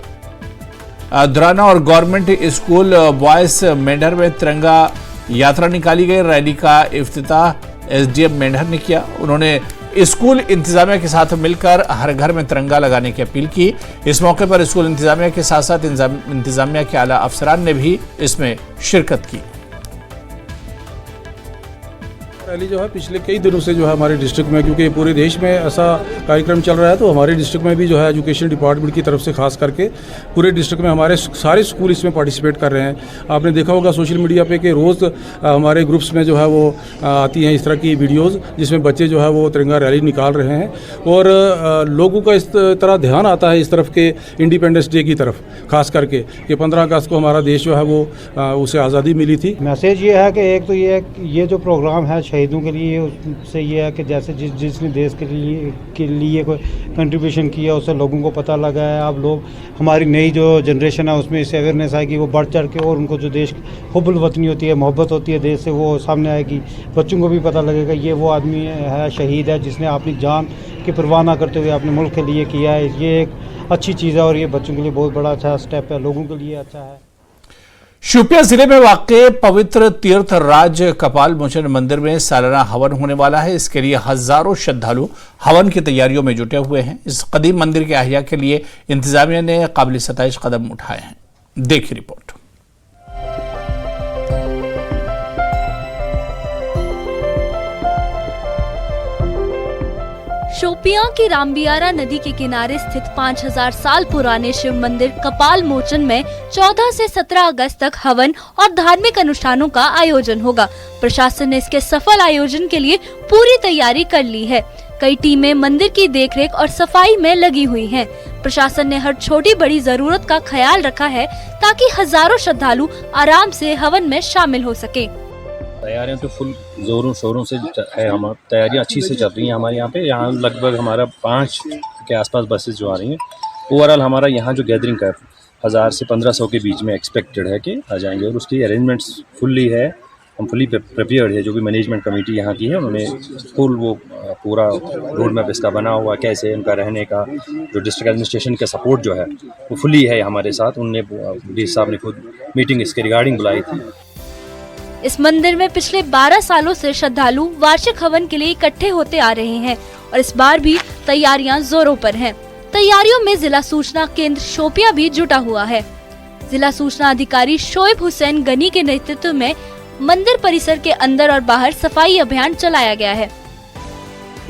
S1: दुराना और गवर्नमेंट स्कूल बॉयज मेंढर में तिरंगा यात्रा निकाली गई। रैली का इफ्तिताह SDM मेंढर ने किया। उन्होंने स्कूल इंतजामिया के साथ मिलकर हर घर में तिरंगा लगाने की अपील की। इस मौके पर स्कूल इंतजामिया के साथ साथ इंतजामिया के आला अफसरान ने भी इसमें शिरकत की।
S21: रैली जो है पिछले कई दिनों से जो है हमारे डिस्ट्रिक्ट में, क्योंकि पूरे देश में ऐसा कार्यक्रम चल रहा है, तो हमारे डिस्ट्रिक्ट में भी जो है एजुकेशन डिपार्टमेंट की तरफ से खास करके पूरे डिस्ट्रिक्ट में हमारे सारे स्कूल इसमें पार्टिसिपेट कर रहे हैं। आपने देखा होगा सोशल मीडिया पे कि रोज़ हमारे ग्रुप्स में जो है वो आती हैं इस तरह की वीडियोज़ जिसमें बच्चे जो है वो तिरंगा रैली निकाल रहे हैं और लोगों का इस तरह ध्यान आता है इस तरफ के इंडिपेंडेंस डे की तरफ, खास करके कि 15 अगस्त को हमारा देश जो है वो उसे आज़ादी मिली थी।
S22: मैसेज ये है कि एक तो ये जो प्रोग्राम है शहीदों के लिए, उससे ये है कि जैसे जिसने देश के लिए कोई कंट्रीब्यूशन किया उससे लोगों को पता लगा है। अब लोग हमारी नई जो जनरेशन है उसमें इससे अवेयरनेस आएगी, वो बढ़ चढ़ के और उनको जो देश हुब्बुल वतनी होती है, मोहब्बत होती है देश से, वो सामने आएगी। बच्चों को भी पता लगेगा ये वो आदमी है, शहीद है, जिसने अपनी जान की परवाह ना करते हुए अपने मुल्क के लिए किया है। ये एक अच्छी चीज़ है और ये बच्चों के लिए बहुत बड़ा अच्छा स्टेप है, लोगों के लिए अच्छा है।
S1: शोपियां जिले में वाक़े पवित्र तीर्थ राज कपाल मोचन मंदिर में सालाना हवन होने वाला है। इसके लिए हजारों श्रद्धालु हवन की तैयारियों में जुटे हुए हैं। इस कदीम मंदिर के अहिया के लिए इंतजामिया ने काबिल सताइश कदम उठाए हैं। देखिए रिपोर्ट।
S23: शोपियां की रामबियारा नदी के किनारे स्थित 5000 साल पुराने शिव मंदिर कपाल मोचन में 14 से 17 अगस्त तक हवन और धार्मिक अनुष्ठानों का आयोजन होगा। प्रशासन ने इसके सफल आयोजन के लिए पूरी तैयारी कर ली है। कई टीमें मंदिर की देखरेख और सफाई में लगी हुई हैं। प्रशासन ने हर छोटी बड़ी जरूरत का ख्याल रखा है ताकि हजारों श्रद्धालु आराम से हवन में शामिल हो सके।
S24: तैयारियां तो फुल जोरों शोरों से है। हमारी तैयारियां अच्छी से चल रही हैं हमारे यहाँ पे। यहाँ लगभग हमारा 5 के आसपास बसेस जो आ रही हैं। ओवरऑल हमारा यहाँ जो गैदरिंग का 1000 से 1500 के बीच में एक्सपेक्टेड है कि आ जाएंगे और उसकी अरेंजमेंट्स फुल्ली है। हम फुली प्रिपेयर्ड है। जो भी मैनेजमेंट कमेटी यहाँ की है उन्होंने फुल वो पूरा रोड मैप इसका बना हुआ, कैसे उनका रहने का, जो डिस्ट्रिक्ट एडमिनिस्ट्रेशन का सपोर्ट जो है वो फुली है हमारे साथ। उनने डी साहब ने खुद मीटिंग इसके रिगार्डिंग बुलाई थी।
S23: इस मंदिर में पिछले 12 सालों से श्रद्धालु वार्षिक हवन के लिए इकट्ठे होते आ रहे हैं और इस बार भी तैयारियां जोरों पर हैं। तैयारियों में जिला सूचना केंद्र शोपियां भी जुटा हुआ है। जिला सूचना अधिकारी शोएब हुसैन गनी के नेतृत्व में मंदिर परिसर के अंदर और बाहर सफाई अभियान चलाया गया है।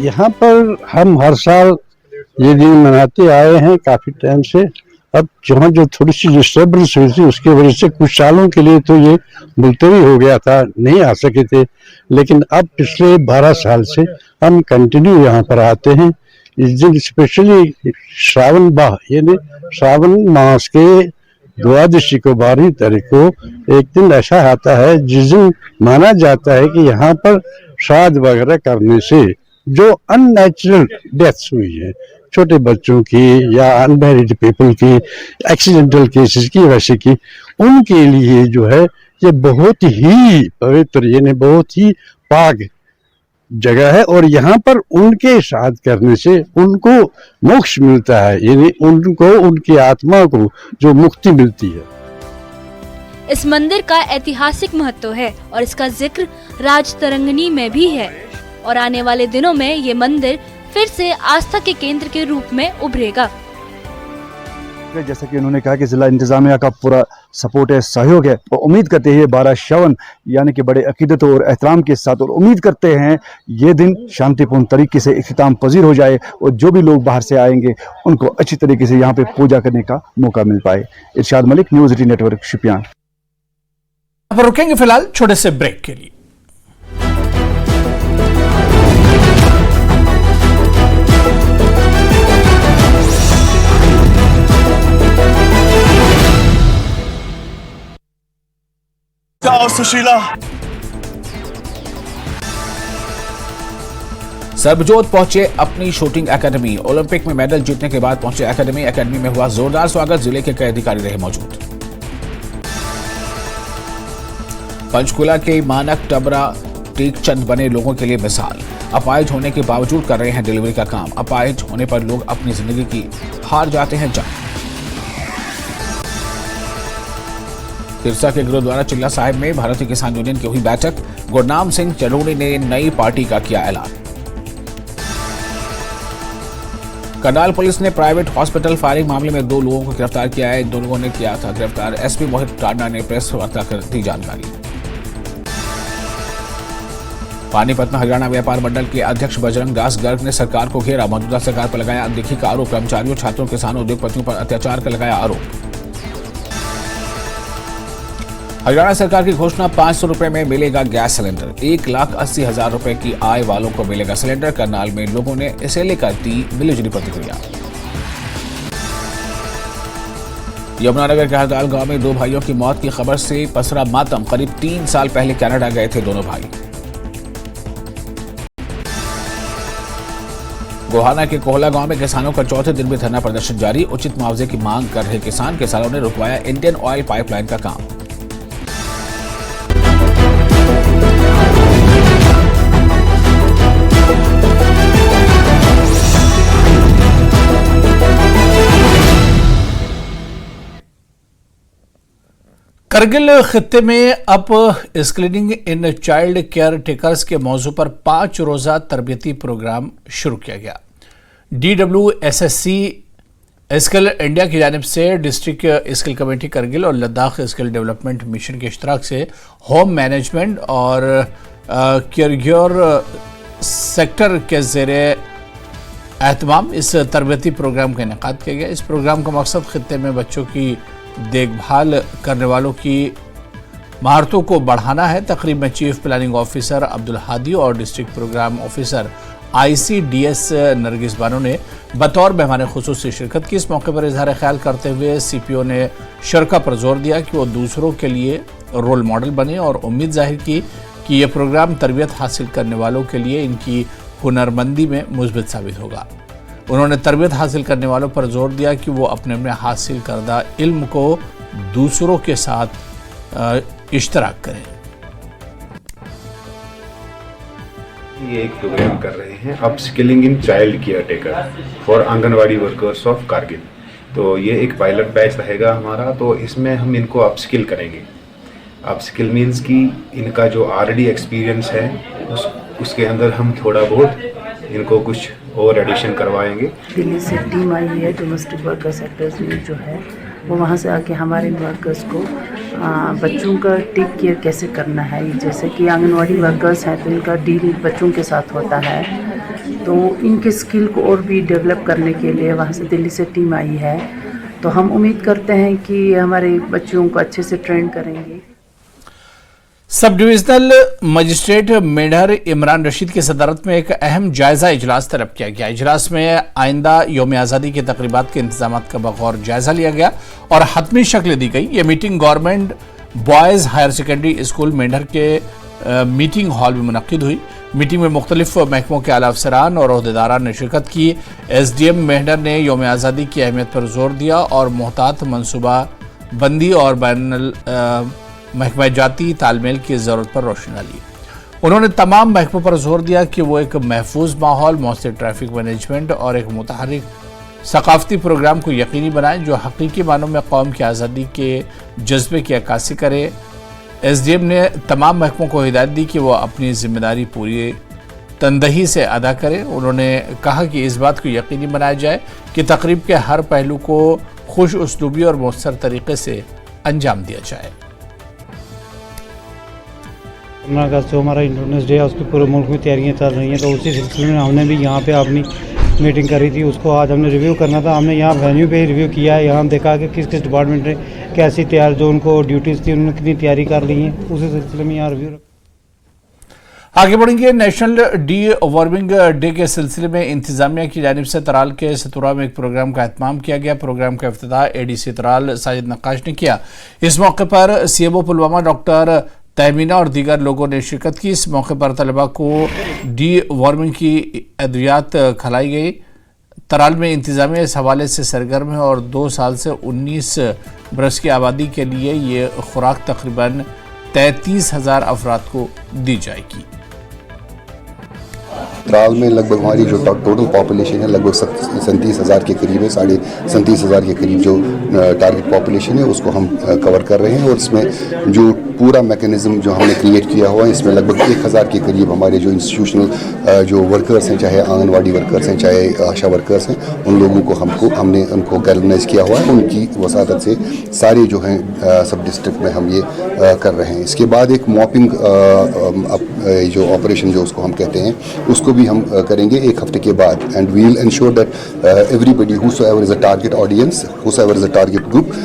S2: यहाँ पर हम हर साल ये दिन मनाते आए हैं काफी टाइम से। अब जहाँ जो थोड़ी सी डिस्टर्बेंस हुई थी उसकी वजह से कुछ सालों के लिए तो ये मुलतवी हो गया था, नहीं आ सके थे, लेकिन अब पिछले 12 साल से हम कंटिन्यू यहाँ पर आते हैं। इस दिन स्पेशली श्रावण माह यानी श्रावण मास के द्वादशी को 12वीं तारीख को एक दिन ऐसा आता है जिस दिन माना जाता है कि यहाँ पर श्राद्ध वगैरह करने से जो अननेचुरल डेथ्स हुई है छोटे बच्चों की या अनमैरिड पीपल की, एक्सीडेंटल केसेस की, वैसे की, उनके लिए जो है ये बहुत ही पवित्र यानी बहुत ही पाक जगह है और यहाँ पर उनके श्राद्ध करने से उनको मोक्ष मिलता है, यानी उनको उनकी आत्मा को जो मुक्ति मिलती है।
S23: इस मंदिर का ऐतिहासिक महत्व है और इसका जिक्र राजतरंगिणी में भी है और आने वाले दिनों में ये मंदिर फिर से आस्था के केंद्र के रूप में उभरेगा।
S3: जैसा कि उन्होंने कहा कि जिला इंतजामिया का पूरा सपोर्ट है, सहयोग है और उम्मीद करते हैं 12 श्रावण यानी कि बड़े अकीदत और एहतराम के साथ, और उम्मीद करते हैं ये दिन शांतिपूर्ण तरीके से इख्तिताम पजीर हो जाए और जो भी लोग बाहर से आएंगे उनको अच्छी तरीके से यहाँ पे पूजा करने का मौका मिल पाए। इरशाद मलिक, न्यूज़ 18 नेटवर्क, शुपियान।
S1: अब रुकेंगे फिलहाल छोटे से ब्रेक के लिए।
S4: सुशीला।
S15: सर्बजोत पहुंचे अपनी शूटिंग एकेडमी। ओलंपिक में मेडल जीतने के बाद पहुंचे एकेडमी में हुआ जोरदार स्वागत। जिले के कई अधिकारी रहे मौजूद। पंचकुला के मानक टबरा टेकचंद बने लोगों के लिए मिसाल। अपाहिज होने के बावजूद कर रहे हैं डिलीवरी का काम। अपाहिज होने पर लोग अपनी जिंदगी की हार जाते हैं जान। सिरसा के गुरुद्वारा चिल्ला साहिब में भारतीय किसान यूनियन की हुई बैठक। गुरनाम सिंह चरूड़ी ने नई पार्टी का किया ऐलान। करनाल पुलिस ने प्राइवेट हॉस्पिटल फायरिंग मामले में 2 लोगों को गिरफ्तार किया है। 2 लोगों ने किया था गिरफ्तार। एसपी मोहित टाडा ने प्रेस वार्ता कर दी जानकारी। पानीपत में हरियाणा व्यापार मंडल के अध्यक्ष बजरंग दास गर्ग ने सरकार को घेरा। मौजूदा सरकार पर लगाया अनदेखी का आरोप। कर्मचारियों, छात्रों, किसानों, उद्योगपतियों पर अत्याचार का लगाया आरोप। हरियाणा सरकार की घोषणा, 500 रुपए में मिलेगा गैस सिलेंडर। 1,80,000 रुपए की आय वालों को मिलेगा सिलेंडर। करनाल में लोगों ने इसे लेकर दी मिलीजुली प्रतिक्रिया। यमुनानगर के हरदाल गांव में 2 भाइयों की मौत की खबर से पसरा मातम। करीब 3 साल पहले कनाडा गए थे दोनों भाई। गोहाना के कोहला गांव में किसानों का चौथे दिन भी धरना प्रदर्शन जारी। उचित मुआवजे की मांग कर रहे किसानों ने रुकवाया इंडियन ऑयल पाइपलाइन का काम।
S1: करगिल खित्ते में अब skilling in child care takers के मौजू पर 5 रोजा तरबियती प्रोग्राम शुरू किया गया। DWSSC स्किल इंडिया की जानिब से डिस्ट्रिक्ट स्किल कमेटी करगिल और लद्दाख स्किल डेवलपमेंट मिशन के इश्तराक से होम मैनेजमेंट और केयर सेक्टर के ज़ेरे एहतमाम इस तरबियती प्रोग्राम का इनेकाद किया गया। इस प्रोग्राम का मकसद खित्ते में बच्चों की देखभाल करने वालों की महारतों को बढ़ाना है। तकरीब में chief planning officer Abdul Hadi और district programme officer ICDS Nargis Bano ने बतौर मेहमान खुसूसी शिरकत की। इस मौके पर इजहार ख्याल करते हुए CPO ने शरका पर जोर दिया कि वो दूसरों के लिए रोल मॉडल बने और उम्मीद जाहिर की कि यह प्रोग्राम तरबियत हासिल करने वालों के लिए इनकी हुनरमंदी में मुस्बित साबित होगा। उन्होंने तरबियत हासिल करने वालों पर जोर दिया कि वो अपने में हासिल करदा इल्म को दूसरों के साथ इश्तराक करें।
S5: ये एक प्रोग्राम कर रहे हैं up skilling in child care taker for anganwadi workers of Kargil. तो ये एक पायलट बैच रहेगा हमारा, तो इसमें हम इनको अप स्किल करेंगे। अपस्किल मीन्स कि इनका जो ऑलरेडी एक्सपीरियंस है उसके अंदर हम थोड़ा बहुत इनको कुछ और एडिशन करवाएंगे।
S6: दिल्ली से टीम आई हुई है डोमेस्टिक वर्कर सेक्टर्स में जो है वो वहाँ से आके हमारे वर्कर्स को बच्चों का टेक केयर कैसे करना है। जैसे कि आंगनवाड़ी वर्कर्स हैं तो इनका डील बच्चों के साथ होता है, तो इनके स्किल को और भी डेवलप करने के लिए वहाँ से दिल्ली से टीम आई है। तो हम उम्मीद करते हैं कि हमारे बच्चों को अच्छे से ट्रेन करेंगे।
S1: Sub divisional magistrate Mendhar Imran Rashid की सदारत में एक अहम जायजा इजलास तलब किया गया। इजलास में आइंदा यौम आज़ादी के तकरीबात के इंतजाम का बगौर जायजा लिया गया और हतमी शक्ल दी गई। ये meeting government boys higher secondary school Mendhar के मीटिंग हॉल में मुनक्किद हुई। मीटिंग में मुख्तलिफ महकमों के आला अफसरान और ओहदेदारान ने शिरकत की। SDM मेढर ने यौम आज़ादी की अहमियत पर जोर दिया और मोहतात मनसूबा बंदी और बैनुल महकमा जाती तालमेल की ज़रूरत पर रोशनी डाली। उन्होंने तमाम महकमों पर जोर दिया कि वो एक महफूज माहौल, मौसर ट्रैफिक मैनेजमेंट और एक मुतहर्रिक सकाफती प्रोग्राम को यकीनी बनाएं जो हकीकी मानों में कौम की आज़ादी के जज्बे की अक्कासी करे। SDM ने तमाम महकमों को हिदायत दी कि वो अपनी जिम्मेदारी पूरी तनदही से अदा करें। उन्होंने कहा कि इस बात को यकीनी बनाया जाए कि तकरीब के हर पहलू को खुश उसलूबी और मौसर तरीके से अंजाम दिया जाए।
S22: 15 अगस्त जो हमारा इंडिपेंडेंस डे है उसकी पूरे मुल्क में तैयारियां चल रही हैं, तो उसी सिलसिले में हमने भी यहाँ पे अपनी मीटिंग करी थी। उसको आज हमने रिव्यू करना था। हमने यहाँ वेन्यू पे ही रिव्यू किया है। यहाँ देखा कि किस किस डिपार्टमेंट ने कैसी तैयार, जो उनको ड्यूटीज़ थी उन्होंने कितनी तैयारी कर ली है, उसी सिलसिले में यहाँ रिव्यू।
S1: आगे बढ़ेंगे। नेशनल डी वार्मिंग डे के सिलसिले में इंतजामिया की जानिब से तराल के सतुरा में एक प्रोग्राम का एहतमाम किया गया। प्रोग्राम का इफ्तिताह ADC तराल साजिद नक्काश ने किया। इस मौके पर CMO पुलवामा डॉक्टर तहमीना और दीगर लोगों ने शिरकत की। इस मौके पर तलबा को डी वार्मिंग की अद्वियात खिलाई गई। तराल में इंतजामिया इस हवाले से सरगर्म है और 2 साल से 19 बरस की आबादी के लिए ये खुराक तकरीबन 33,000 अफराद को दी जाएगी।
S7: तराल में लगभग हमारी जो टोटल पॉपुलेशन है लगभग 37,000 के करीब है, 37,500 के करीब जो टारगेट पॉपुलेशन है उसको हम कवर कर रहे हैं। और इसमें जो पूरा मैकेनिज्म जो हमने क्रिएट किया हुआ है इसमें लगभग 1,000 के करीब हमारे जो इंस्टीट्यूशनल जो वर्कर्स हैं, चाहे आंगनवाड़ी वर्कर्स हैं, चाहे आशा वर्कर्स हैं, उन लोगों को हमने उनको गैल्वनाइज किया हुआ है। उनकी वसादत से सारे जो हैं सब डिस्ट्रिक्ट में हम ये कर रहे हैं। इसके बाद एक मॉपिंग जो ऑपरेशन जो उसको हम कहते हैं उसको भी हम करेंगे 1 हफ्ते के बाद। And we will ensure that everybody whosoever is a target audience, whosoever is a target group,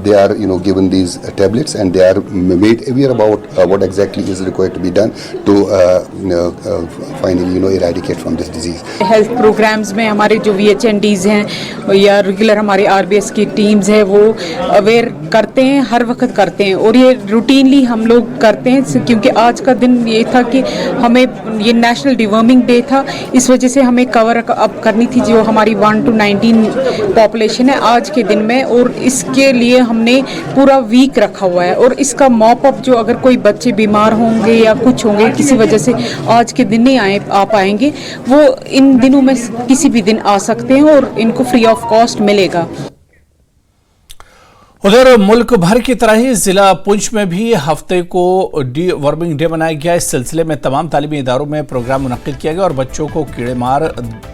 S7: they are given these tablets and they are made aware about what exactly is required to be done to finally eradicate from this disease.
S8: Health programmes में हमारे जो VHNDs हैं या regular हमारे RBS की teams हैं वो aware करते हैं, हर वक्त करते हैं और ये रूटीनली हम लोग करते हैं क्योंकि आज का दिन ये था कि हमें ये नेशनल डिवर्मिंग डे था, इस वजह से हमें कवर अप करनी थी जो हमारी 1 to 19 पॉपुलेशन है आज के दिन में। और इसके लिए हमने पूरा वीक रखा हुआ है और इसका मॉप अप जो अगर कोई बच्चे बीमार होंगे या कुछ होंगे किसी वजह से आज के दिन नहीं आ पाएंगे, वो इन दिनों में किसी भी दिन आ सकते हैं और इनको फ्री ऑफ कॉस्ट मिलेगा।
S1: उधर मुल्क भर की तरह ही जिला पुंछ में भी हफ्ते को डी वार्मिंग डे मनाया गया। इस सिलसिले में तमाम तालीमी इदारों में प्रोग्राम मुनक्किद किया गया और बच्चों को कीड़ेमार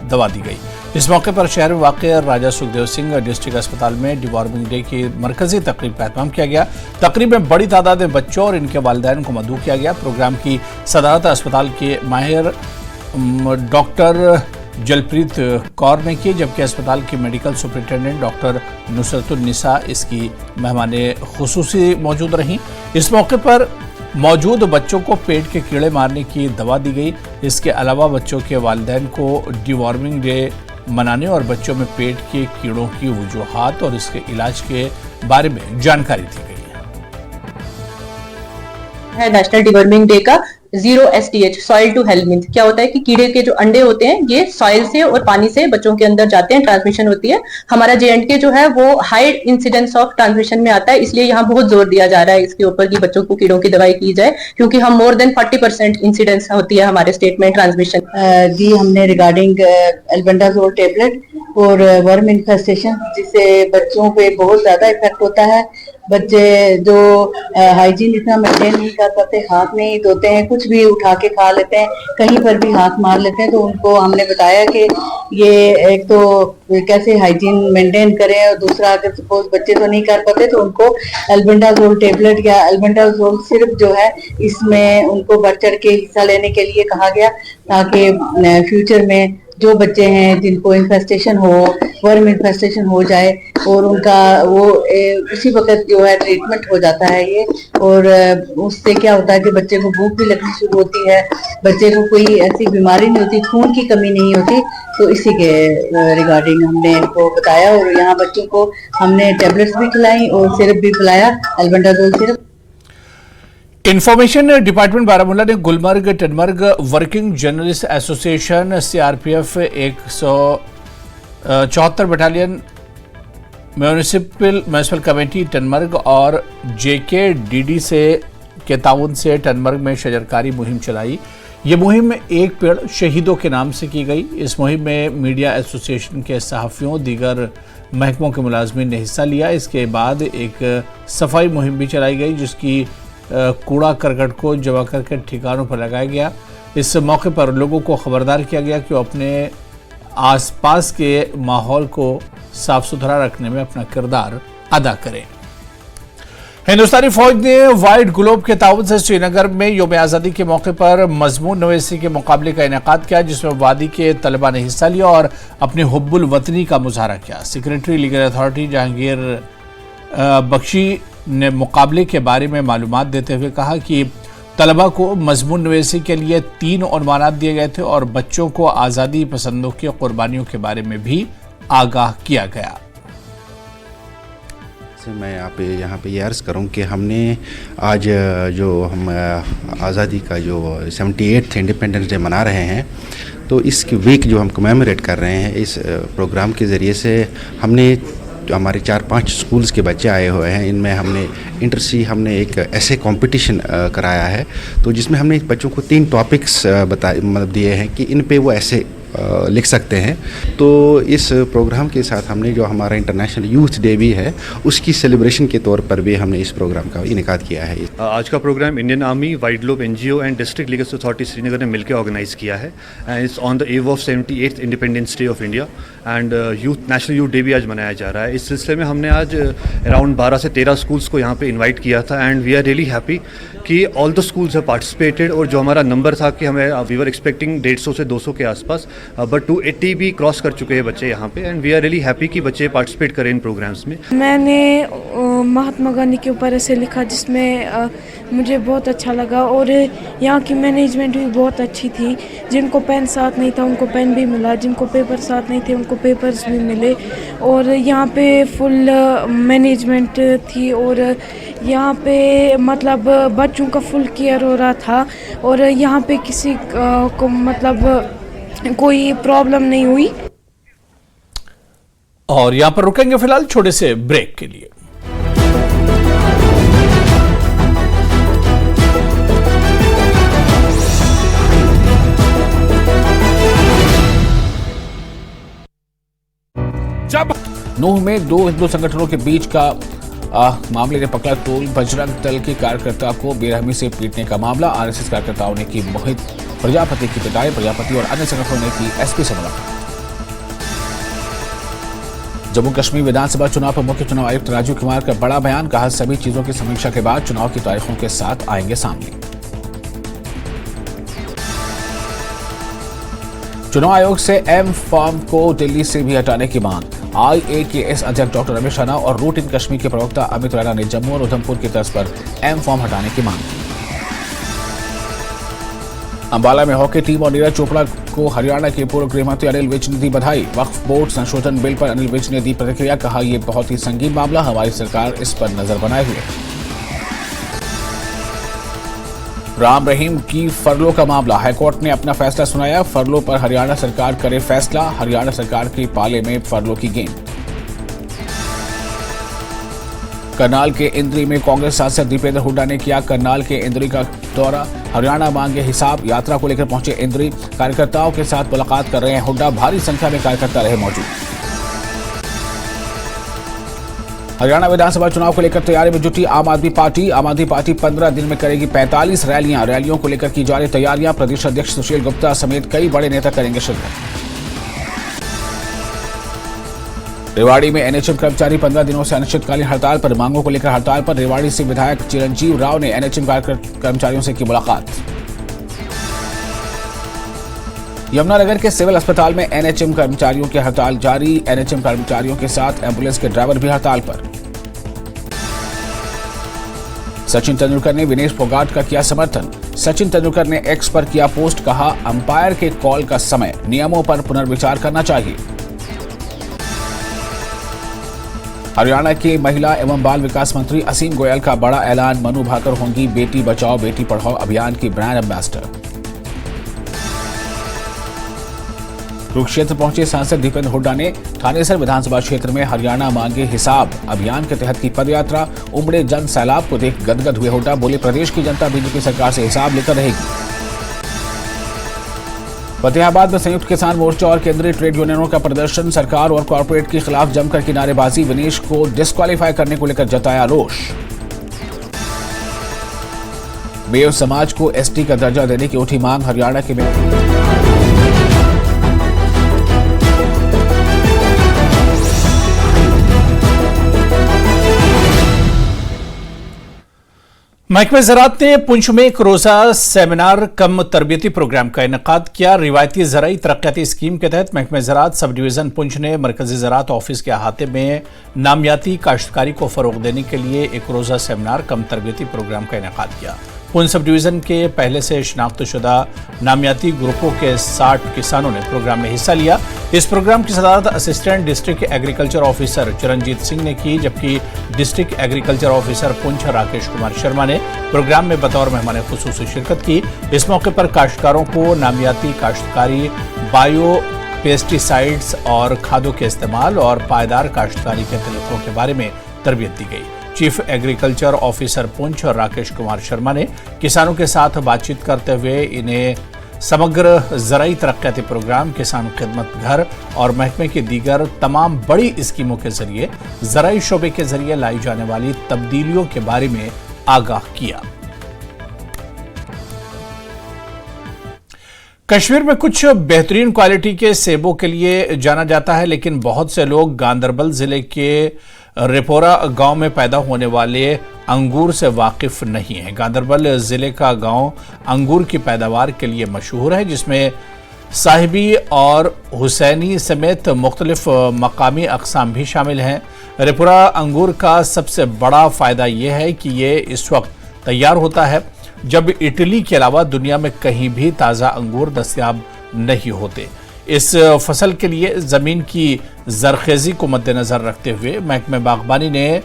S1: दवा दी गई। इस मौके पर शहर में वाक़ राजा सुखदेव सिंह डिस्ट्रिक्ट अस्पताल में डी वार्मिंग डे की मरकजी तकरीब का एहतमाम किया गया। तकरीब में बड़ी तादाद में बच्चों और इनके वालिदैन को मदऊ किया गया। प्रोग्राम की सदारत अस्पताल के माहिर डॉक्टर जलप्रीत कौर ने की, जबकि अस्पताल की मेडिकल सुपरिटेंडेंट डॉक्टर नुसरतुन्निसा इसकी मेहमाने खुसूसी मौजूद रहीं। इस मौके पर मौजूद बच्चों को पेट के कीड़े मारने की दवा दी गई। इसके अलावा बच्चों के वालिदैन को डिवॉर्मिंग डे मनाने और बच्चों में पेट के कीड़ों की वजूहात और इसके इलाज के बारे में जानकारी दी गई
S9: है। नेशनल डिवर्मिंग डे का 0 STH सॉइल टू हेल्मिंथ क्या होता है कि कीड़े के जो अंडे होते हैं ये सॉइल से और पानी से बच्चों के अंदर जाते हैं, ट्रांसमिशन होती है। हमारा J&K जो है वो हाई इंसिडेंस ऑफ ट्रांसमिशन में आता है, इसलिए यहाँ बहुत जोर दिया जा रहा है इसके ऊपर कि बच्चों को कीड़ों की दवाई की जाए क्योंकि हम मोर देन 40% इंसिडेंस होती है हमारे स्टेट में ट्रांसमिशन।
S25: जी हमने रिगार्डिंग एल्बेंडाजोल टेबलेट और वर्म इन्फेस्टेशन जिससे बच्चों पे बहुत ज्यादा इफेक्ट होता है, बच्चे जो हाइजीन इतना मेंटेन नहीं कर पाते, हाथ नहीं धोते हैं, कुछ भी उठा के खा लेते हैं, कहीं पर भी हाथ मार लेते हैं। तो उनको हमने बताया कि ये एक तो कैसे हाइजीन मेंटेन करें, और दूसरा अगर सपोज बच्चे तो नहीं कर पाते तो उनको एल्बेंडाजोल टेबलेट या एल्बेंडाजोल सिर्फ जो है इसमें उनको बढ़ चढ़ के हिस्सा लेने के लिए कहा गया, ताकि फ्यूचर में जो बच्चे हैं जिनको इन्फेस्टेशन हो, वर्म इन्फेस्टेशन हो जाए और उनका वो उसी वक्त जो है ट्रीटमेंट हो जाता है ये। और उससे क्या होता है कि बच्चे को भूख भी लगनी शुरू होती है, बच्चे को कोई ऐसी बीमारी नहीं होती, खून की कमी नहीं होती। तो इसी के रिगार्डिंग हमने इनको बताया और यहाँ बच्चों को हमने टेबलेट्स भी खिलाई और सिरप भी पिलाया, albendazole syrup.
S1: Information department Baramulla ने Gulmarg Tangmarg working journalist association CRPF 174 battalion municipal committee Tangmarg और जेकेडीडी के ताउन से टनमर्ग में शजरकारी मुहिम चलाई। ये मुहिम एक पेड़ शहीदों के नाम से की गई। इस मुहिम में मीडिया एसोसिएशन के सहाफ़ियों, दीगर महकमों के मुलाजमीन ने हिस्सा लिया। इसके बाद एक सफाई मुहिम भी चलाई गई, जिसकी कूड़ा करकट को जमा करके ठिकानों पर लगाया गया। इस मौके पर लोगों को खबरदार किया गया कि वो अपने आसपास के माहौल को साफ सुथरा रखने में अपना किरदार अदा करें। हिंदुस्तानी फौज ने वाइट ग्लोब के ताउन से श्रीनगर में यौम आज़ादी के मौके पर मजमून नवेसी के मुकाबले का इनेकाद किया, जिसमें वादी के तलबा ने हिस्सा लिया और अपनी हुब्बुल वतनी का मुजाहरा किया। Secretary legal authority Jahangir Bakshi ने मुकाबले के बारे में मालूमात देते हुए कहा कि तलबा को मजमून नवेसी के लिए 3 उन्वानात दिए गए थे और बच्चों को आज़ादी पसंदों की कुर्बानियों के बारे में भी आगाह किया गया।
S5: मैं यहाँ पे ये अर्ज़ करूँ कि हमने आज जो हम आज़ादी का जो 78th इंडिपेंडेंस डे मना रहे हैं, तो इस वीक जो हम कमेमोरेट कर रहे हैं, इस प्रोग्राम के ज़रिए से हमने जो हमारे 4-5 स्कूल्स के बच्चे आए हुए हैं, इनमें हमने हमने एक ऐसे कंपटीशन कराया है, तो जिसमें हमने बच्चों को 3 टॉपिक्स दिए हैं कि इन पे वो ऐसे लिख सकते हैं। तो इस प्रोग्राम के साथ हमने जो हमारा इंटरनेशनल यूथ डे भी है, उसकी सेलिब्रेशन के तौर पर भी हमने इस प्रोग्राम का इनेकाद किया है।
S10: आज का programme Indian army, white globe NGO and district legal authority Srinagar ने मिलकर ऑर्गेनाइज किया है। And it's on the eve of 78th independence day of India and national youth day भी आज मनाया जा रहा है। इस सिलसिले में हमने आज अराउंड 12 से 13 स्कूल्स को यहाँ पे इन्वाइट किया था and we are really happy कि all the schools have participated. और जो हमारा नंबर था कि हमें वी वर एक्सपेक्टिंग 150 से 200 के आसपास, बट 280 भी क्रॉस कर चुके हैं बच्चे यहाँ पे and we are really happy कि बच्चे पार्टिसिपेट करें इन प्रोग्राम्स में।
S11: मैंने महात्मा गांधी के ऊपर ऐसे लिखा जिसमें मुझे बहुत अच्छा लगा और यहाँ की मैनेजमेंट भी बहुत अच्छी थी। जिनको पेन साथ नहीं था उनको पेन भी मिला, जिनको पेपर साथ नहीं थे उनको पेपर्स भी मिले और यहाँ पे फुल मैनेजमेंट थी और यहाँ पे मतलब बच्चों का फुल केयर हो रहा था और यहाँ पे किसी को मतलब कोई प्रॉब्लम नहीं हुई।
S1: और यहाँ पर रुकेंगे फिलहाल छोटे से ब्रेक के लिए।
S15: जब नूह में 2 हिंदू संगठनों के बीच का मामले ने पकड़ा तूल, बजरंग दल के कार्यकर्ता को बेरहमी से पीटने का मामला। आरएसएस कार्यकर्ताओं ने की मोहित प्रजापति की पिटाई, प्रजापति और अन्य संगठनों ने की एसपी से मुलाकात। जम्मू कश्मीर विधानसभा चुनाव पर मुख्य चुनाव आयुक्त राजीव कुमार का बड़ा बयान, कहा सभी चीजों की समीक्षा के बाद चुनाव की तारीखों के साथ आएंगे सामने। चुनाव आयोग से एम फॉर्म को दिल्ली से भी हटाने की मांग। IAKS अध्यक्ष डॉक्टर रमेश राणा और रूट इन कश्मीर के प्रवक्ता अमित रैना ने जम्मू और उधमपुर की तर्ज पर एम फॉर्म हटाने की मांग की। अंबाला में हॉकी टीम और नीरज चोपड़ा को हरियाणा के पूर्व गृह मंत्री अनिल विज ने दी बधाई। वक्फ बोर्ड संशोधन बिल पर अनिल विज ने दी प्रतिक्रिया, कहा यह बहुत ही संगीन मामला, हमारी सरकार इस पर नजर बनाए हुए है। राम रहीम की फरलो का मामला, हाईकोर्ट ने अपना फैसला सुनाया। फरलो पर हरियाणा सरकार करे फैसला, हरियाणा सरकार के पाले में फरलो की गेंद। करनाल के इंद्री में कांग्रेस सांसद दीपेंद्र हुड्डा ने किया करनाल के इंद्री का दौरा, हरियाणा मांगे हिसाब, यात्रा को लेकर पहुंचे इंद्री, कार्यकर्ताओं के साथ मुलाकात कर रहे हैं हुड्डा, भारी संख्या में कार्यकर्ता रहे मौजूद। हरियाणा विधानसभा चुनाव को लेकर तैयारी में जुटी आम आदमी पार्टी। आम आदमी पार्टी 15 दिन में करेगी 45 रैलियां। रैलियों को लेकर की जा रही तैयारियां। प्रदेश अध्यक्ष सुशील गुप्ता समेत कई बड़े नेता करेंगे शिरकत। रेवाड़ी में एनएचएम कर्मचारी 15 दिनों से अनिश्चितकालीन हड़ताल पर। मांगों को लेकर हड़ताल पर। रेवाड़ी से विधायक चिरंजीव राव ने एनएचएम कर्मचारियों से की मुलाकात। यमुनानगर के सिविल अस्पताल में एनएचएम कर्मचारियों की हड़ताल जारी। एनएचएम कर्मचारियों के साथ एम्बुलेंस के ड्राइवर भी हड़ताल पर। सचिन तेंदुलकर ने विनेश फोगाट का किया समर्थन। सचिन तेंदुलकर ने एक्स पर किया पोस्ट, कहा अंपायर के कॉल का समय नियमों पर पुनर्विचार करना चाहिए। हरियाणा के महिला एवं बाल विकास मंत्री असीम गोयल का बड़ा ऐलान। मनु भाकर होंगी बेटी बचाओ बेटी पढ़ाओ अभियान की ब्रांड एम्बेसडर। कुरुक्षेत्र पहुंचे सांसद दीपेंद्र हुड्डा ने थानेसर विधानसभा क्षेत्र में हरियाणा मांगे हिसाब अभियान के तहत की पदयात्रा। उमड़े जन सैलाब को देख गदगद हुए हुड्डा, बोले प्रदेश की जनता बीजेपी सरकार से हिसाब लेकर रहेगी। फतेहाबाद में संयुक्त किसान मोर्चा और केंद्रीय ट्रेड यूनियनों का प्रदर्शन। सरकार और कॉर्पोरेट के खिलाफ जमकर की नारेबाजी। विनेश को डिस्क्वालीफाई करने को लेकर जताया रोष। मेयो समाज को एसटी का दर्जा देने की उठी मांग। हरियाणा के
S1: महकमे ज़राअत ने पुंछ में एक रोजा सेमिनार कम तरबियती प्रोग्राम का इनेकाद किया। रिवायती ज़राई तरक्याती स्कीम के तहत महकमे ज़राअत सब डिवीज़न पुंछ ने मरकजी ज़राअत ऑफिस के अहाते में नामियाती काश्तकारी को फ़रोग देने के लिए एक रोज़ा सेमिनार कम तरबियती प्रोग्राम का इनेकाद किया। पुंछ सब डिवीज़न के पहले से शनाख्तशुदा नामियाती ग्रुपों के 60 किसानों ने प्रोग्राम में हिस्सा लिया। इस प्रोग्राम की सदारत assistant district agriculture officer Chiranjit Singh ने की, जबकि district agriculture officer Poonch Rakesh Kumar Sharma ने प्रोग्राम में बतौर मेहमान खुसूसी शिरकत की। इस मौके पर काश्तकारों को नामियाती काश्तकारी, बायो पेस्टिसाइड्स और खादों के इस्तेमाल और पायदार काश्तकारी के तरीकों के बारे में तरबियत दी गई। Chief agriculture officer Poonch Rakesh Kumar Sharma ने किसानों के साथ बातचीत करते हुए इन्हें समग्र ज़राई तरक्याती प्रोग्राम, किसान खिदमत घर और महकमे की दीगर तमाम बड़ी स्कीमों के जरिए ज़राई शोबे के जरिए लाई जाने वाली तब्दीलियों के बारे में आगाह किया। कश्मीर में कुछ बेहतरीन क्वालिटी के सेबों के लिए जाना जाता है, लेकिन बहुत से लोग गांदरबल जिले के रेपोरा गांव में पैदा होने वाले अंगूर से वाकिफ नहीं है। गांदरबल जिले का गांव अंगूर की पैदावार के लिए मशहूर है, जिसमें साहिबी और हुसैनी समेत मुख्तलिफ मकामी अक़साम भी शामिल हैं। रेपोरा अंगूर का सबसे बड़ा फ़ायदा यह है कि ये इस वक्त तैयार होता है जब इटली के अलावा दुनिया में कहीं भी ताज़ा अंगूर दस्तयाब नहीं होते। इस फसल के लिए ज़मीन की जरखेज़ी को मद्देनज़र रखते हुए महकमे बागबानी ने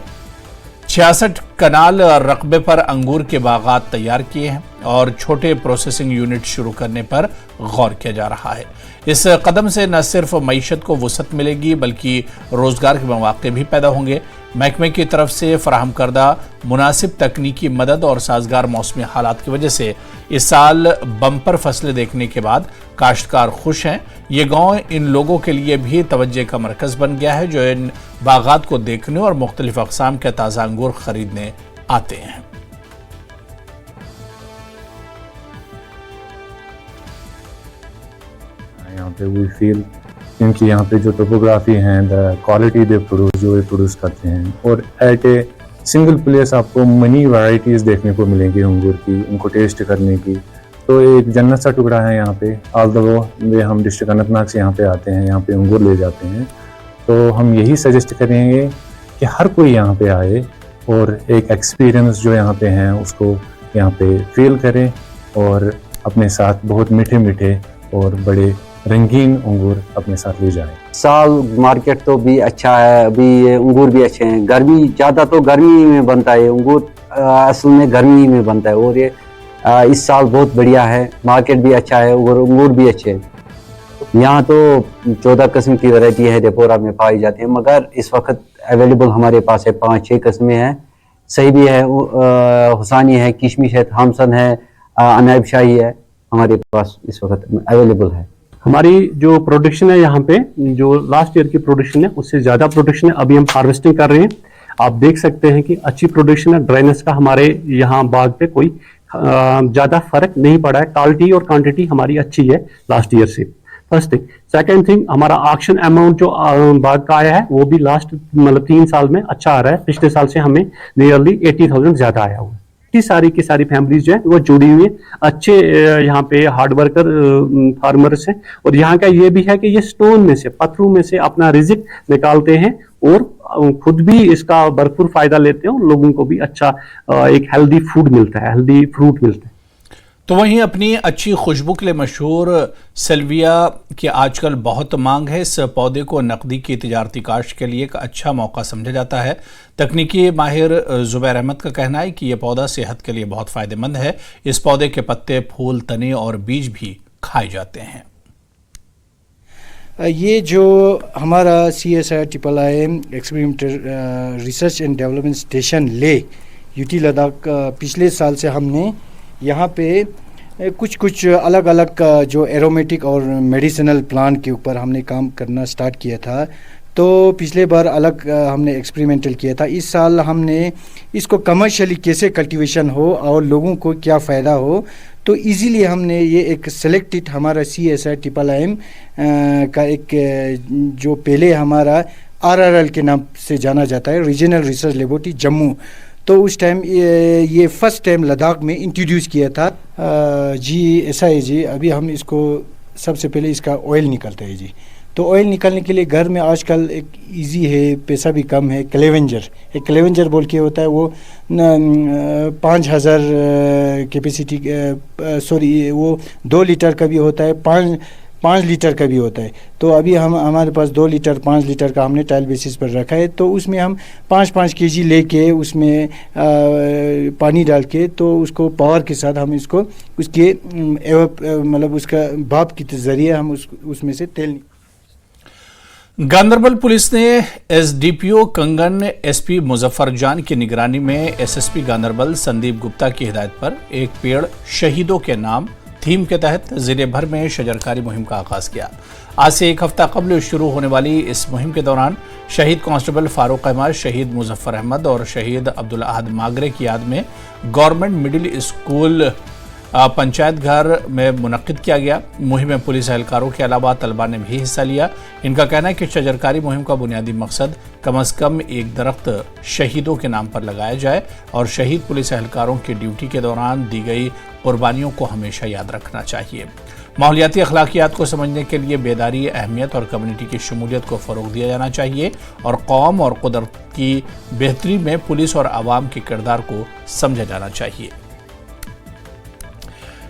S1: 66 कनाल रकबे पर अंगूर के बागात तैयार किए हैं और छोटे प्रोसेसिंग यूनिट शुरू करने पर गौर किया जा रहा है। इस कदम से न सिर्फ मईशत को वसअत मिलेगी बल्कि रोजगार के मौके भी पैदा होंगे। महकमे की तरफ से फराहम करदा मुनासिब तकनीकी मदद और साजगार मौसमी हालात की वजह से इस साल बम्पर फसलें देखने के बाद काश्तकार खुश हैं। ये गांव इन लोगों के लिए भी तवज्जे का मरकज बन गया है जो इन बागात को देखने और मुख्तलिफ अक़साम के ताज़ा अंगूर खरीदने आते हैं।
S12: यहाँ पे वी फील क्योंकि यहाँ पे जो टोपोग्राफी है, द क्वालिटी दे प्रोड्यूस जो ये प्रोड्यूस करते हैं, और एट ए सिंगल प्लेस आपको मनी वैरायटीज़ देखने को मिलेंगी अंगूर की, उनको टेस्ट करने की। तो एक जन्नत सा टुकड़ा है यहाँ पे। ऑल्दो वे हम डिस्ट्रिक्ट अनंतनाग से यहाँ पे आते हैं, यहाँ पे अंगूर ले जाते हैं, तो हम यही सजेस्ट करेंगे कि हर कोई यहाँ पे आए और एक एक्सपीरियंस जो यहाँ पे हैं उसको यहाँ पे फील करें और अपने साथ बहुत मीठे मीठे और बड़े रंगीन अंगूर अपने साथ ले जाएं।
S13: साल मार्केट तो भी अच्छा है, अभी अंगूर भी अच्छे हैं। गर्मी ज़्यादा तो गर्मी में बनता है अंगूर, असल में गर्मी में बनता है, और ये इस साल बहुत बढ़िया है, मार्केट भी अच्छा है और अंगूर भी अच्छे हैं। यहाँ तो 14 किस्म की वैरायटी है रेपोरा में पाई जाती है, मगर इस वक्त अवेलेबल हमारे पास है 5-6 किस्में हैं। सही भी है, हुसानी है, किशमिश है, थामसन है, अनाब शाही है, हमारे पास इस वक्त अवेलेबल है।
S14: हमारी जो प्रोडक्शन है यहाँ पे, जो लास्ट ईयर की प्रोडक्शन है उससे ज़्यादा प्रोडक्शन है। अभी हम हार्वेस्टिंग कर रहे हैं। आप देख सकते हैं कि अच्छी प्रोडक्शन है। ड्राइनेस का हमारे यहाँ बाग पे कोई ज़्यादा फर्क नहीं पड़ा है। क्वालिटी और क्वांटिटी हमारी अच्छी है लास्ट ईयर से। First thing. सेकंड थिंग, हमारा ऑक्शन अमाउंट जो बाग का आया है वो भी लास्ट मतलब 3 साल में अच्छा आ रहा है। पिछले साल से हमें नियरली 80,000 ज़्यादा आया हुआ है। सारी की सारी फैमिलीज जो है वो जुड़ी हुई है, अच्छे यहाँ पे हार्ड वर्कर फार्मर्स हैं। और यहाँ का ये भी है कि ये स्टोन में से, पत्थरों में से अपना रिजिक निकालते हैं और खुद भी इसका भरपूर फायदा लेते हैं और लोगों को भी अच्छा एक हेल्दी फूड मिलता है, हेल्दी फ्रूट मिलता है।
S1: तो वहीं अपनी अच्छी खुशबू के लिए मशहूर सेल्विया की आजकल बहुत मांग है। इस पौधे को नकदी की तिजारती काश्त के लिए एक अच्छा मौका समझा जाता है। तकनीकी माहिर जुबैर अहमद का कहना है कि यह पौधा सेहत के लिए बहुत फायदेमंद है। इस पौधे के पत्ते, फूल, तने और बीज भी खाए जाते हैं।
S16: ये जो हमारा CSIR IIIM experimental research and development station ले यूटी लद्दाख, पिछले साल से हमने यहाँ पे कुछ अलग अलग जो एरोमेटिक और मेडिसिनल प्लांट के ऊपर हमने काम करना स्टार्ट किया था। तो पिछले बार अलग हमने एक्सपेरिमेंटल किया था। इस साल हमने इसको कमर्शियली कैसे कल्टीवेशन हो और लोगों को क्या फ़ायदा हो, तो इजीली हमने ये एक सेलेक्टेड हमारा CSIR IIIM का एक जो पहले हमारा RRL के नाम से जाना जाता है, रीजनल रिसर्च लेबोरेटरी जम्मू, तो उस टाइम ये फर्स्ट टाइम लद्दाख में इंट्रोड्यूस किया था। जी ऐसा है जी, अभी हम इसको सबसे पहले इसका ऑयल निकलता है जी। तो ऑयल निकालने के लिए घर में आजकल एक इजी है, पैसा भी कम है, क्लेवेंजर, एक क्लेवेंजर बोल के होता है, वो 5000 कैपेसिटी, सॉरी वो 2 लीटर का भी होता है, 5 लीटर का भी होता है। तो अभी हमारे पास 2 लीटर 5 लीटर का हमने ट्रायल बेसिस पर रखा है। तो उसमें हम 5-5 केजी लेके उसमें पानी डाल के, तो उसको पावर के साथ हम इसको उसके मतलब उसका भाप के जरिए हम उसमें से तेल।
S1: गांदरबल पुलिस ने SDPO कंगन SP मुजफ्फर जान की निगरानी में SSP गांदरबल संदीप गुप्ता की हिदायत पर एक पेड़ शहीदों के नाम थीम के तहत जिले भर में शजरकारी मुहिम का आगाज किया। आज से 1 हफ्ता कबल शुरू होने वाली इस मुहिम के दौरान शहीद कांस्टेबल फारूक अहमद, शहीद मुजफ्फर अहमद और शहीद अब्दुल अहद मागरे की याद में गवर्नमेंट मिडिल स्कूल पंचायत घर में मुनक्किद किया गया। मुहिम में पुलिस एहलकारों के अलावा तलबा ने भी हिस्सा लिया। इनका कहना है कि शजरकारी मुहिम का बुनियादी मकसद कम से कम एक दरख्त शहीदों के नाम पर लगाया जाए और शहीद पुलिस एहलकारों की ड्यूटी के दौरान दी गई कुर्बानियों को हमेशा याद रखना चाहिए। माहौलियाती अखलाकियात को समझने के लिए बेदारी, अहमियत और कम्युनिटी की शमूलियत को फ़रोग दिया जाना चाहिए और कौम और कुदरत की बेहतरी में पुलिस और आवाम के किरदार को समझा जाना चाहिए।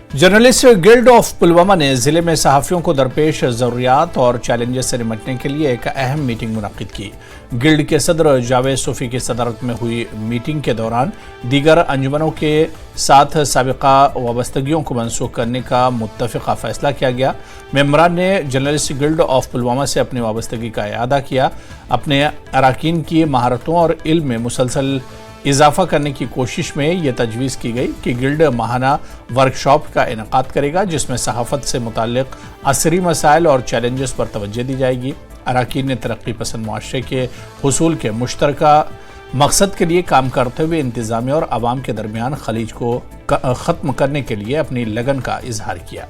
S1: जर्नलिस्ट गिल्ड ऑफ पुलवामा ने जिले में सहाफ़ियों को दरपेश ज़रूरियात और चैलेंजेस से निपटने के लिए एक अहम मीटिंग मुनक्किद की। गिल्ड के सदर जावेद सूफी की सदारत में हुई मीटिंग के दौरान दीगर अंजुमनों के साथ साबिका वाबस्तगियों को मनसूख करने का मुत्तफ़िक़ा फ़ैसला किया गया। मेंबरान ने जर्नलिस्ट गिल्ड ऑफ पुलवामा से अपनी वाबस्तगी का इआदा किया। अपने अरकान की महारतों और इल्म में मुसलसल इजाफा करने की कोशिश में यह तजवीज़ की गई कि गिल्ड माहाना वर्कशॉप का इनेकाद करेगा, जिसमें सहाफ़त से मुताल्लिक़ असरी मसाइल और चैलेंजेस पर तवज्जो दी जाएगी। अरकान ने तरक्की पसंद मुआशरे के हुसूल के मुश्तरका मकसद के लिए काम करते हुए इंतज़ामिया और आवाम के दरमियान खलीज को ख़त्म करने के लिए अपनी लगन का इजहार किया।